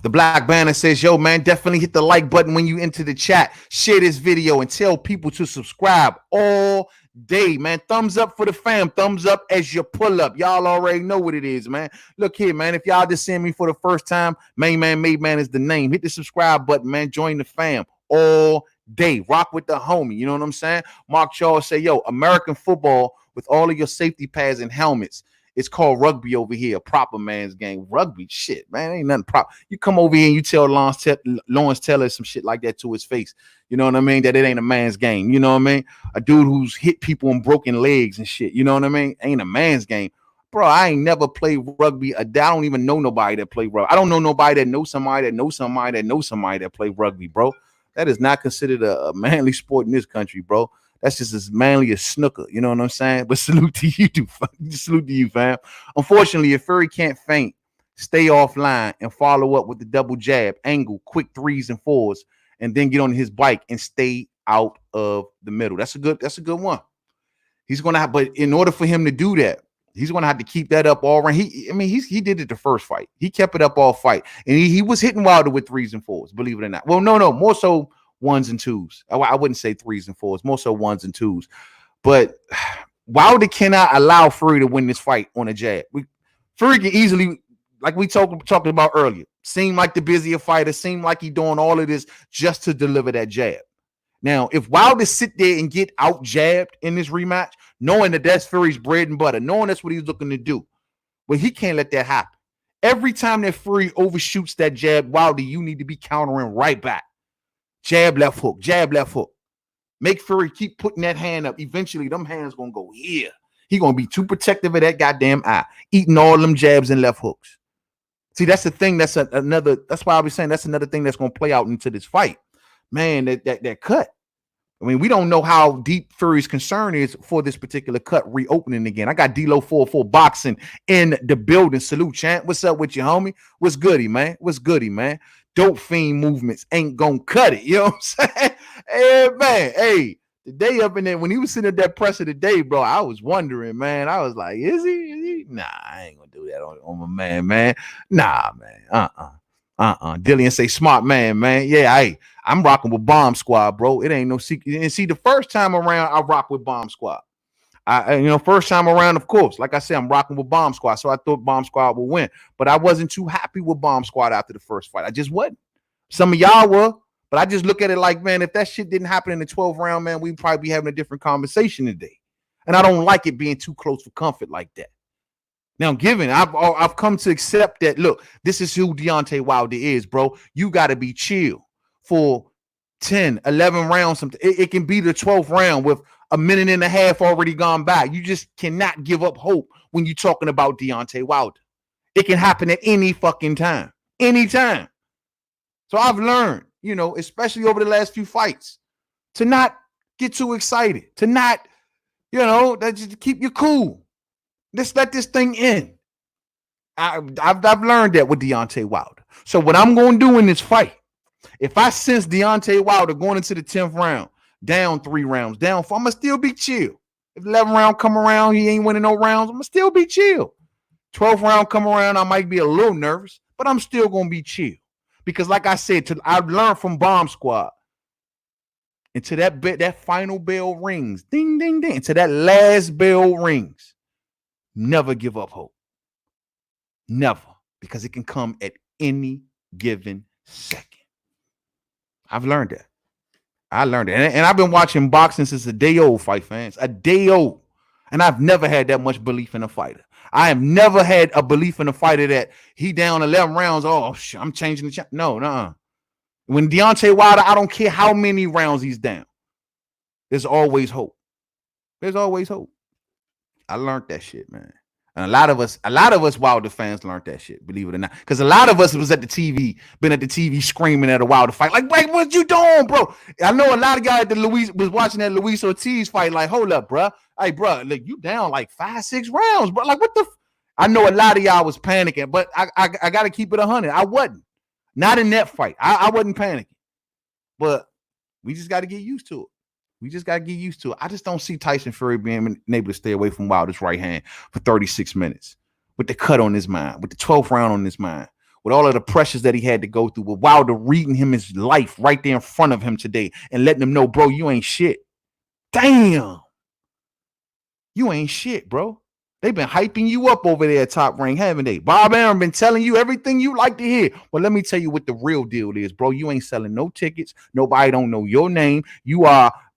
S1: the Black Banner says, yo, man, definitely hit the like button when you enter the chat. Share this video and tell people to subscribe all day, man. Thumbs up for the fam. Thumbs up as you pull up. Y'all already know what it is, man. Look here, man. If y'all just seeing me for the first time, Main Man Made Man is the name. Hit the subscribe button, man. Join the fam all day. Rock with the homie. You know what I'm saying? Mark Charles say, yo, American football with all of your safety pads and helmets. It's called rugby over here, a proper man's game. Rugby, shit, man, ain't nothing proper. You come over here and you tell Lawrence Taylor some shit like that to his face. You know what I mean? That it ain't a man's game. You know what I mean? A dude who's hit people and broken legs and shit. You know what I mean? Ain't a man's game. Bro, I ain't never played rugby. I don't even know nobody that play rugby. I don't know nobody that knows somebody that knows somebody that knows somebody that play rugby, bro. That is not considered a manly sport in this country, bro. That's just as manly as snooker. You know what I'm saying? But salute to you, salute to you, fam. Unfortunately, if Fury can't feint, stay offline and follow up with the double jab, angle, quick 3s and 4s, and then get on his bike and stay out of the middle. That's a good one. He's gonna have, but in order for him to do that, he's gonna have to keep that up all around. He did it the first fight. He kept it up all fight, and he was hitting Wilder with 3s and 4s. Believe it or not. Well, no, more so 1s and 2s. I wouldn't say 3s and 4s, more so 1s and 2s. But Wilder cannot allow Fury to win this fight on a jab. Fury can easily, like we talked about earlier, seem like the busier fighter, seem like he doing all of this just to deliver that jab. Now, if Wilder sit there and get out jabbed in this rematch, knowing that that's Fury's bread and butter, knowing that's what he's looking to do, but he can't let that happen. Every time that Fury overshoots that jab, Wilder, you need to be countering right back. Jab, left hook, jab, left hook. Make Fury keep putting that hand up. Eventually, them hands going to go here. He going to be too protective of that goddamn eye, eating all them jabs and left hooks. See, that's the thing. That's why I was saying that's another thing that's going to play out into this fight. Man, that cut. I mean, we don't know how deep Fury's concern is for this particular cut reopening again. I got D-Lo 44 boxing in the building. Salute, champ. What's up with you, homie? What's goody, man? What's goody, man? Dope fiend movements ain't gonna cut it. You know what I'm saying? Hey, man. Hey, the day up in there, when he was sitting at that presser today, bro, I was wondering, man. I was like, is he? Nah, I ain't gonna do that on my man. Nah, man. Dillian say smart man. Yeah, I'm rocking with Bomb Squad, bro. It ain't no secret. And see, the first time around, I rock with Bomb Squad. First time around, of course, like I said, I'm rocking with Bomb Squad. So I thought Bomb Squad would win, but I wasn't too happy with Bomb Squad after the first fight. I just wasn't. Some of y'all were, but I just look at it like, man, if that shit didn't happen in the 12th round, man, we'd probably be having a different conversation today. And I don't like it being too close for comfort like that. Now, given I've come to accept that, look, this is who Deontay Wilder is, bro. You got to be chill for 10, 11 rounds. It can be the 12th round with a minute and a half already gone by. You just cannot give up hope when you're talking about Deontay Wilder. It can happen at any fucking time, anytime. So I've learned, especially over the last few fights, to not get too excited, to not, just keep you cool. Just let this thing in. I've learned that with Deontay Wilder. So what I'm going to do in this fight, if I sense Deontay Wilder going into the 10th round, down 3 rounds, down 4, I'm going to still be chill. If 11th round come around, he ain't winning no rounds, I'm going to still be chill. 12th round come around, I might be a little nervous, but I'm still going to be chill. Because like I said, I've learned from Bomb Squad. Until that final bell rings, ding, ding, ding, until that last bell rings, never give up hope. Never. Because it can come at any given second. I've learned that. I learned it. And I've been watching boxing since a day old, fight fans. A day old. And I've never had that much belief in a fighter. I have never had a belief in a fighter that he down 11 rounds. Oh, shit, I'm changing the champ. No, nuh-uh. When Deontay Wilder, I don't care how many rounds he's down. There's always hope. There's always hope. I learned that shit, man. And a lot of us Wilder fans learned that shit, believe it or not. Because a lot of us was at the TV, been at the TV screaming at a Wilder fight. Like, wait, what you doing, bro? I know a lot of guys was watching that Luis Ortiz fight, like, hold up, bro. Hey, bro, look, you down like 5-6 rounds, bro. Like, what the I know a lot of y'all was panicking, but I got to keep it 100. I wasn't. Not in that fight. I wasn't panicking. But we just got to get used to it. We just got to get used to it. I just don't see Tyson Fury being able to stay away from Wilder's right hand for 36 minutes with the cut on his mind, with the 12th round on his mind, with all of the pressures that he had to go through, with Wilder reading him his life right there in front of him today and letting him know, bro, you ain't shit. Damn. You ain't shit, bro. They've been hyping you up over there at Top Rank, haven't they? Bob Arum been telling you everything you like to hear. But let me tell you what the real deal is, bro. You ain't selling no tickets. Nobody don't know your name. You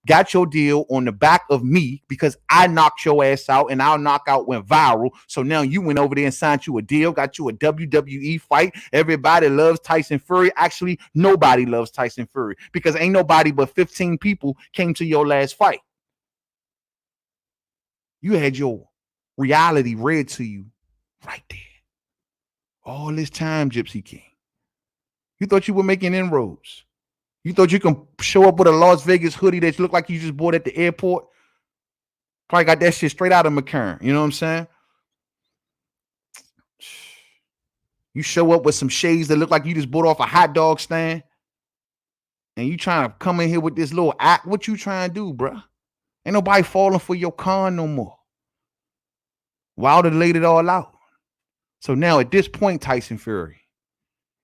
S1: got your deal on the back of me because I knocked your ass out and our knockout went viral. So now you went over there and signed you a deal, got you a WWE fight. Everybody loves Tyson Fury. Actually, nobody loves Tyson Fury because ain't nobody but 15 people came to your last fight. You had your reality read to you right there. All this time, Gypsy King. You thought you were making inroads. You thought you can show up with a Las Vegas hoodie that looked like you just bought at the airport. Probably got that shit straight out of McCurran. You know what I'm saying? You show up with some shades that look like you just bought off a hot dog stand. And you trying to come in here with this little act. What you trying to do, bro? Ain't nobody falling for your con no more. Wilder laid it all out. So now at this point, Tyson Fury,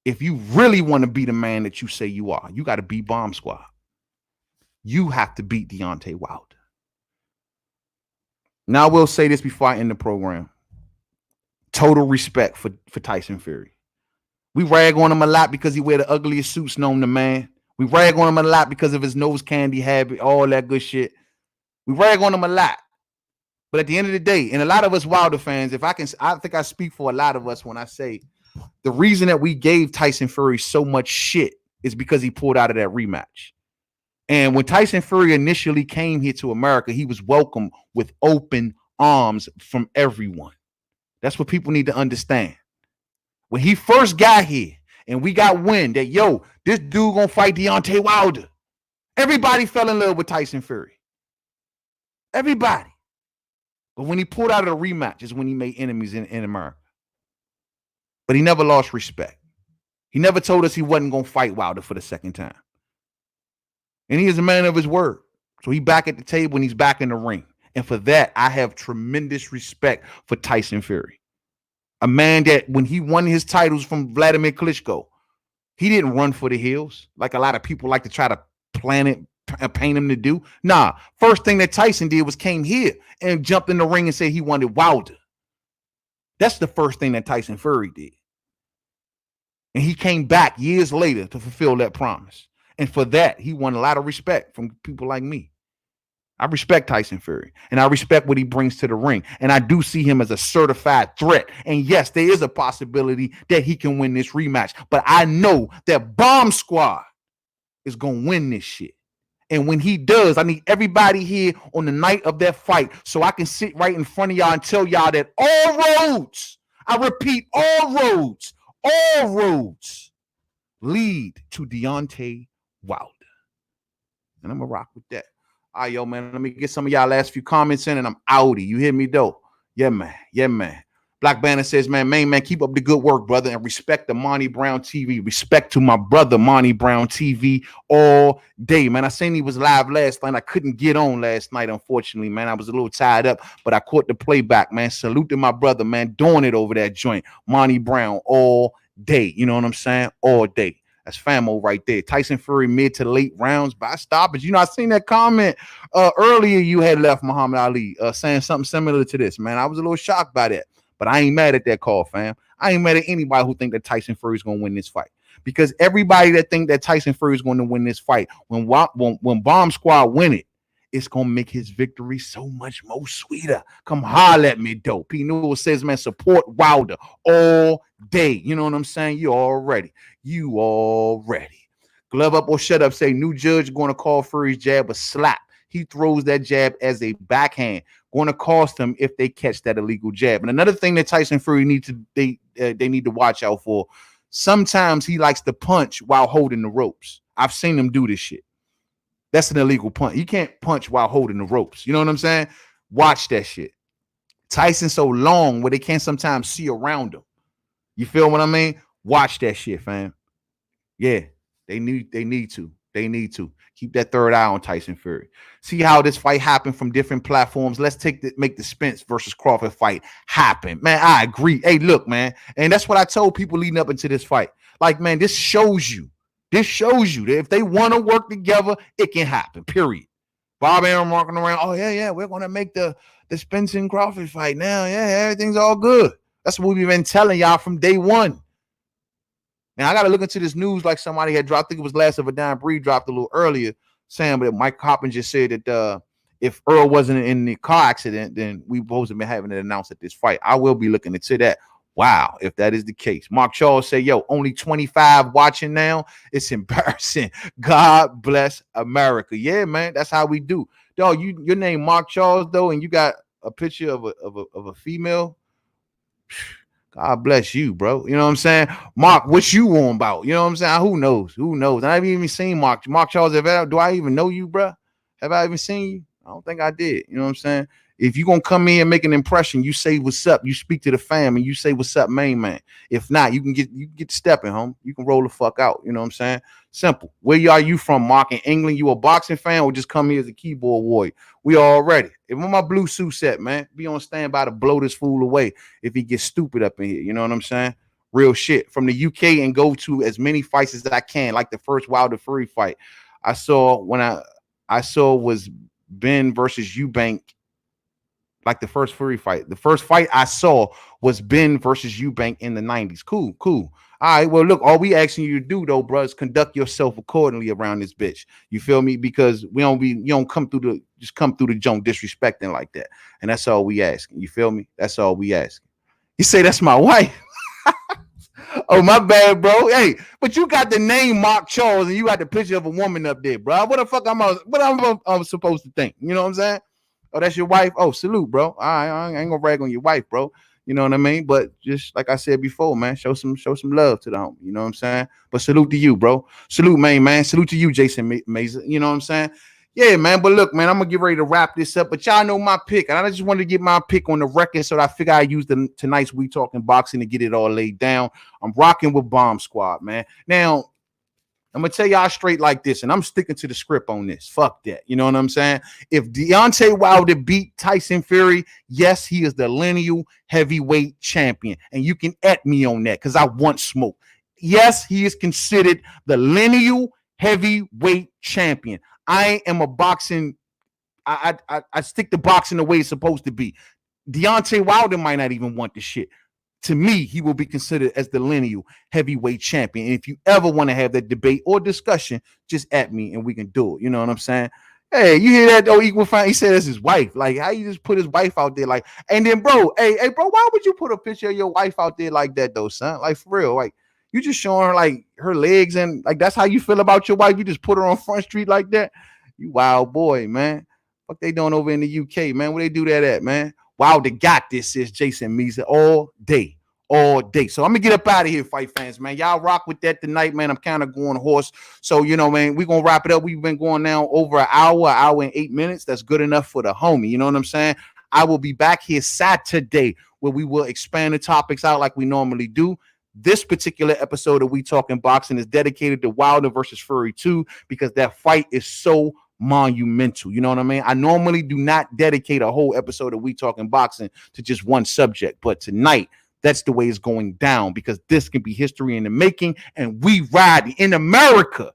S1: if you really want to be the man that you say you are, you got to beat Bomb Squad. You have to beat Deontay Wilder. Now I will say this before I end the program. Total respect for Tyson Fury. We rag on him a lot because he wear the ugliest suits known to man. We rag on him a lot because of his nose candy habit, all that good shit. We rag on him a lot. But at the end of the day, and a lot of us Wilder fans, I think I speak for a lot of us when I say the reason that we gave Tyson Fury so much shit is because he pulled out of that rematch. And when Tyson Fury initially came here to America, he was welcomed with open arms from everyone. That's what people need to understand. When he first got here and we got wind that, yo, this dude gonna fight Deontay Wilder, everybody fell in love with Tyson Fury. Everybody. But when he pulled out of the rematch is when he made enemies in America. But he never lost respect. He never told us he wasn't going to fight Wilder for the second time. And he is a man of his word. So he's back at the table and he's back in the ring. And for that, I have tremendous respect for Tyson Fury. A man that when he won his titles from Vladimir Klitschko, he didn't run for the hills like a lot of people like to try to paint him to do. Nah, first thing that Tyson did was came here and jumped in the ring and said he wanted Wilder. That's the first thing that Tyson Fury did. And he came back years later to fulfill that promise. And for that, he won a lot of respect from people like me. I respect Tyson Fury, and I respect what he brings to the ring. And I do see him as a certified threat. And yes, there is a possibility that he can win this rematch. But I know that Bomb Squad is going to win this shit. And when he does, I need everybody here on the night of that fight so I can sit right in front of y'all and tell y'all that all roads, I repeat, all roads lead to Deontay Wilder. And I'm going to rock with that. All right, yo, man, let me get some of y'all last few comments in and I'm outie. You hear me, though? Yeah, man. Yeah, man. Black Banner says, man, keep up the good work, brother, and respect the Monty Brown TV. Respect to my brother, Monty Brown TV, all day, man. I seen he was live last night. I couldn't get on last night, unfortunately, man. I was a little tied up, but I caught the playback, man. Salute to my brother, man, doing it over that joint. Monty Brown all day. You know what I'm saying? All day. That's famo right there. Tyson Fury mid to late rounds by stoppage. You know, I seen that comment earlier you had left Muhammad Ali saying something similar to this, man. I was a little shocked by that. But I ain't mad at that call, fam. I ain't mad at anybody who think that Tyson Fury is going to win this fight. Because everybody that think that Tyson Fury is going to win this fight, when Bomb Squad win it, it's going to make his victory so much more sweeter. Come holler at me, though. P. Newell says, man, support Wilder all day. You know what I'm saying? You already. Glove up or shut up say, new judge going to call Fury's jab a slap. He throws that jab as a backhand. Going to cost them if they catch that illegal jab. And another thing that Tyson Fury need to watch out for. Sometimes he likes to punch while holding the ropes. I've seen him do this shit. That's an illegal punch. You can't punch while holding the ropes. You know what I'm saying? Watch that shit. Tyson's so long where they can't sometimes see around him. You feel what I mean? Watch that shit, fam. Yeah, they need to. They need to keep that third eye on Tyson Fury. See how this fight happened from different platforms. Let's make the Spence versus Crawford fight happen. Man, I agree. Hey, look, man. And that's what I told people leading up into this fight. Like, man, this shows you that if they want to work together, it can happen, period. Bob Arum walking around, oh, yeah, we're going to make the the Spence Crawford fight now. Yeah, everything's all good. That's what we've been telling y'all from day one. Now I got to look into this news like somebody had dropped. I think it was Last of a Dying Breed dropped a little earlier, saying that Mike Coppin just said that if Earl wasn't in the car accident, then we supposed to be having it announced at this fight. I will be looking into that. Wow, if that is the case. Mark Charles said, yo, only 25 watching now. It's embarrassing. God bless America. Yeah, man, that's how we do. Dog, your name Mark Charles, though, and you got a picture of a female. God bless you, bro. You know what I'm saying? Mark, what you on about? You know what I'm saying? Who knows? Who knows? I haven't even seen Mark Charles. Do I even know you, bro? Have I even seen you? I don't think I did. You know what I'm saying? If you're going to come in and make an impression, you say what's up. You speak to the fam and you say what's up, main man. If not, you can get stepping, home. You can roll the fuck out. You know what I'm saying? Simple. Where are you from, Mark? In England, you a boxing fan or just come here as a keyboard warrior? We all ready. If I'm my blue suit set, man, be on standby to blow this fool away if he gets stupid up in here. You know what I'm saying? Real shit. From the UK and go to as many fights as I can, like the first WilderFury fight. I saw was Ben versus Eubank. Like the first Fury fight. The first fight I saw was Ben versus Eubank in the 90s. Cool. All right. Well, look, all we asking you to do, though, bro, is conduct yourself accordingly around this bitch. You feel me? Because you don't come through the junk disrespecting like that. And that's all we asking. You feel me? That's all we asking. You say that's my wife. Oh, my bad, bro. Hey, but you got the name Mark Charles and you got the picture of a woman up there, bro. What the fuck I'm supposed to think? You know what I'm saying? Oh, that's your wife? Oh, salute, bro. All right, I ain't gonna rag on your wife, bro. You know what I mean? But just like I said before, man, show some love to the homie. You know what I'm saying? But salute to you, bro. Salute, man. Salute to you, Jason Mason. You know what I'm saying? Yeah, man. But look, man, I'm gonna get ready to wrap this up. But y'all know my pick, and I just wanted to get my pick on the record, so I figure I use tonight's We Talking Boxing to get it all laid down. I'm rocking with Bomb Squad, man. Now, I'm going to tell y'all straight like this, and I'm sticking to the script on this. Fuck that. You know what I'm saying? If Deontay Wilder beat Tyson Fury, yes, he is the lineal heavyweight champion. And you can at me on that because I want smoke. Yes, he is considered the lineal heavyweight champion. I am a boxing. I stick to boxing the way it's supposed to be. Deontay Wilder might not even want the shit. To me, he will be considered as the lineal heavyweight champion. And if you ever want to have that debate or discussion, just at me and we can do it. You know what I'm saying? Hey, you hear that though? Equal Fine. He said that's his wife. Like, how you just put his wife out there? Like, and then, bro, hey, bro, why would you put a picture of your wife out there like that, though, son? Like, for real, like you just showing her like her legs and like that's how you feel about your wife. You just put her on Front Street like that. You wild boy, man. What they doing over in the UK, man? Where they do that at, man? Wilder got this, says Jason Meesa, all day. So I'm gonna get up out of here, fight fans, man. Y'all rock with that tonight, man. I'm kind of going hoarse. So, you know, man, we're gonna wrap it up. We've been going now over an hour and 8 minutes. That's good enough for the homie. You know what I'm saying? I will be back here Saturday where we will expand the topics out like we normally do. This particular episode of We Talking Boxing is dedicated to Wilder versus Fury 2 because that fight is so monumental. You know what I mean? I normally do not dedicate a whole episode of We Talking Boxing to just one subject, but tonight, that's the way it's going down because this can be history in the making, and we ride in America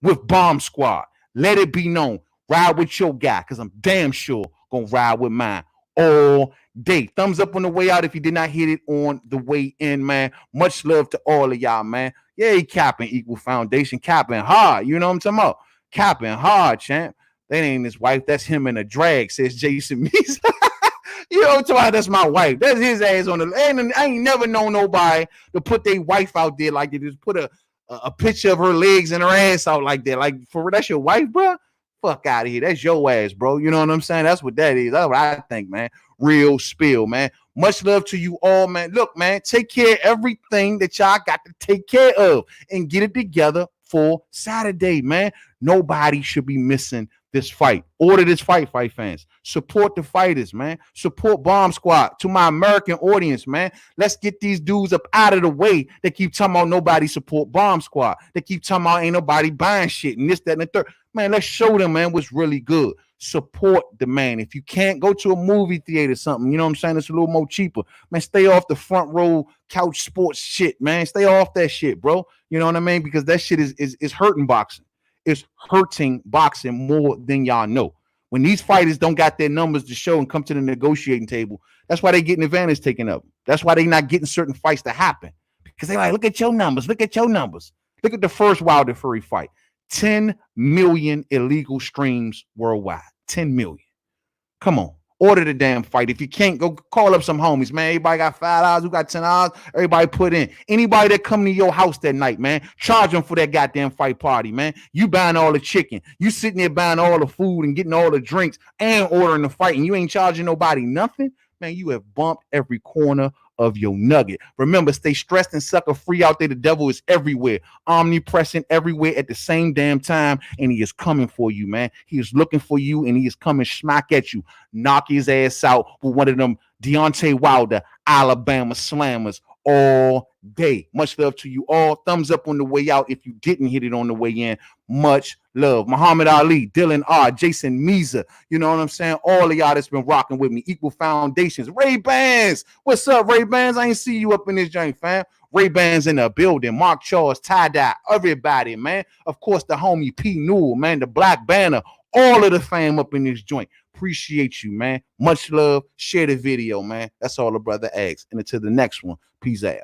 S1: with Bomb Squad. Let it be known. Ride with your guy because I'm damn sure going to ride with mine all day. Thumbs up on the way out if you did not hit it on the way in, man. Much love to all of y'all, man. Yeah, he capping Equal Foundation, capping hard. You know what I'm talking about? Capping hard, champ. That ain't his wife. That's him in a drag, says Jason Meesa. You know, that's my wife. That's his ass on the. And I ain't never known nobody to put their wife out there like they just put a picture of her legs and her ass out like that. Like, for that's your wife, bro? Fuck out of here. That's your ass, bro. You know what I'm saying? That's what that is. That's what I think, man. Real spill, man. Much love to you all, man. Look, man, take care of everything that y'all got to take care of and get it together for Saturday, man. Nobody should be missing this fight. Order this fight fans. Support the fighters, man. Support Bomb Squad. To my American audience, man, let's get these dudes up out of the way. They keep talking about nobody support Bomb Squad. They keep talking about ain't nobody buying shit and this, that, and the third. Man, let's show them, man, what's really good. Support the man. If you can't go to a movie theater or something, you know what I'm saying? It's a little more cheaper. Man, stay off the front row couch sports shit, man. Stay off that shit, bro. You know what I mean? Because that shit is hurting boxing. It's hurting boxing more than y'all know. When these fighters don't got their numbers to show and come to the negotiating table, that's why they getting advantage taken of them. That's why they not getting certain fights to happen. Because they like, look at your numbers. Look at your numbers. Look at the first WilderFury fight. 10 million illegal streams worldwide. 10 million. Come on. Order the damn fight. If you can't, go call up some homies, man. Everybody got $5. Who got $10? Everybody put in. Anybody that come to your house that night, man, charge them for that goddamn fight party, man. You buying all the chicken. You sitting there buying all the food and getting all the drinks and ordering the fight, and you ain't charging nobody nothing. Man, you have bumped every corner of your nugget. Remember, stay stressed and sucker free out there. The devil is everywhere, omnipresent everywhere at the same damn time, and he is coming for you, man. He is looking for you, and he is coming smack at you. Knock his ass out with one of them Deontay Wilder Alabama slammers all day. Much love to you all. Thumbs up on the way out if you didn't hit it on the way in. Much love. Muhammad Ali, Dylan R, Jason Meza, you know what I'm saying? All of y'all that's been rocking with me. Equal Foundations. Ray-Bans. What's up, Ray-Bans? I ain't see you up in this joint, fam. Ray-Bans in the building. Mark Charles, Tie-Dye, everybody, man. Of course, the homie P. Newell, man. The Black Banner. All of the fam up in this joint. Appreciate you, man. Much love. Share the video, man. That's all the brother asks. And until the next one, peace out.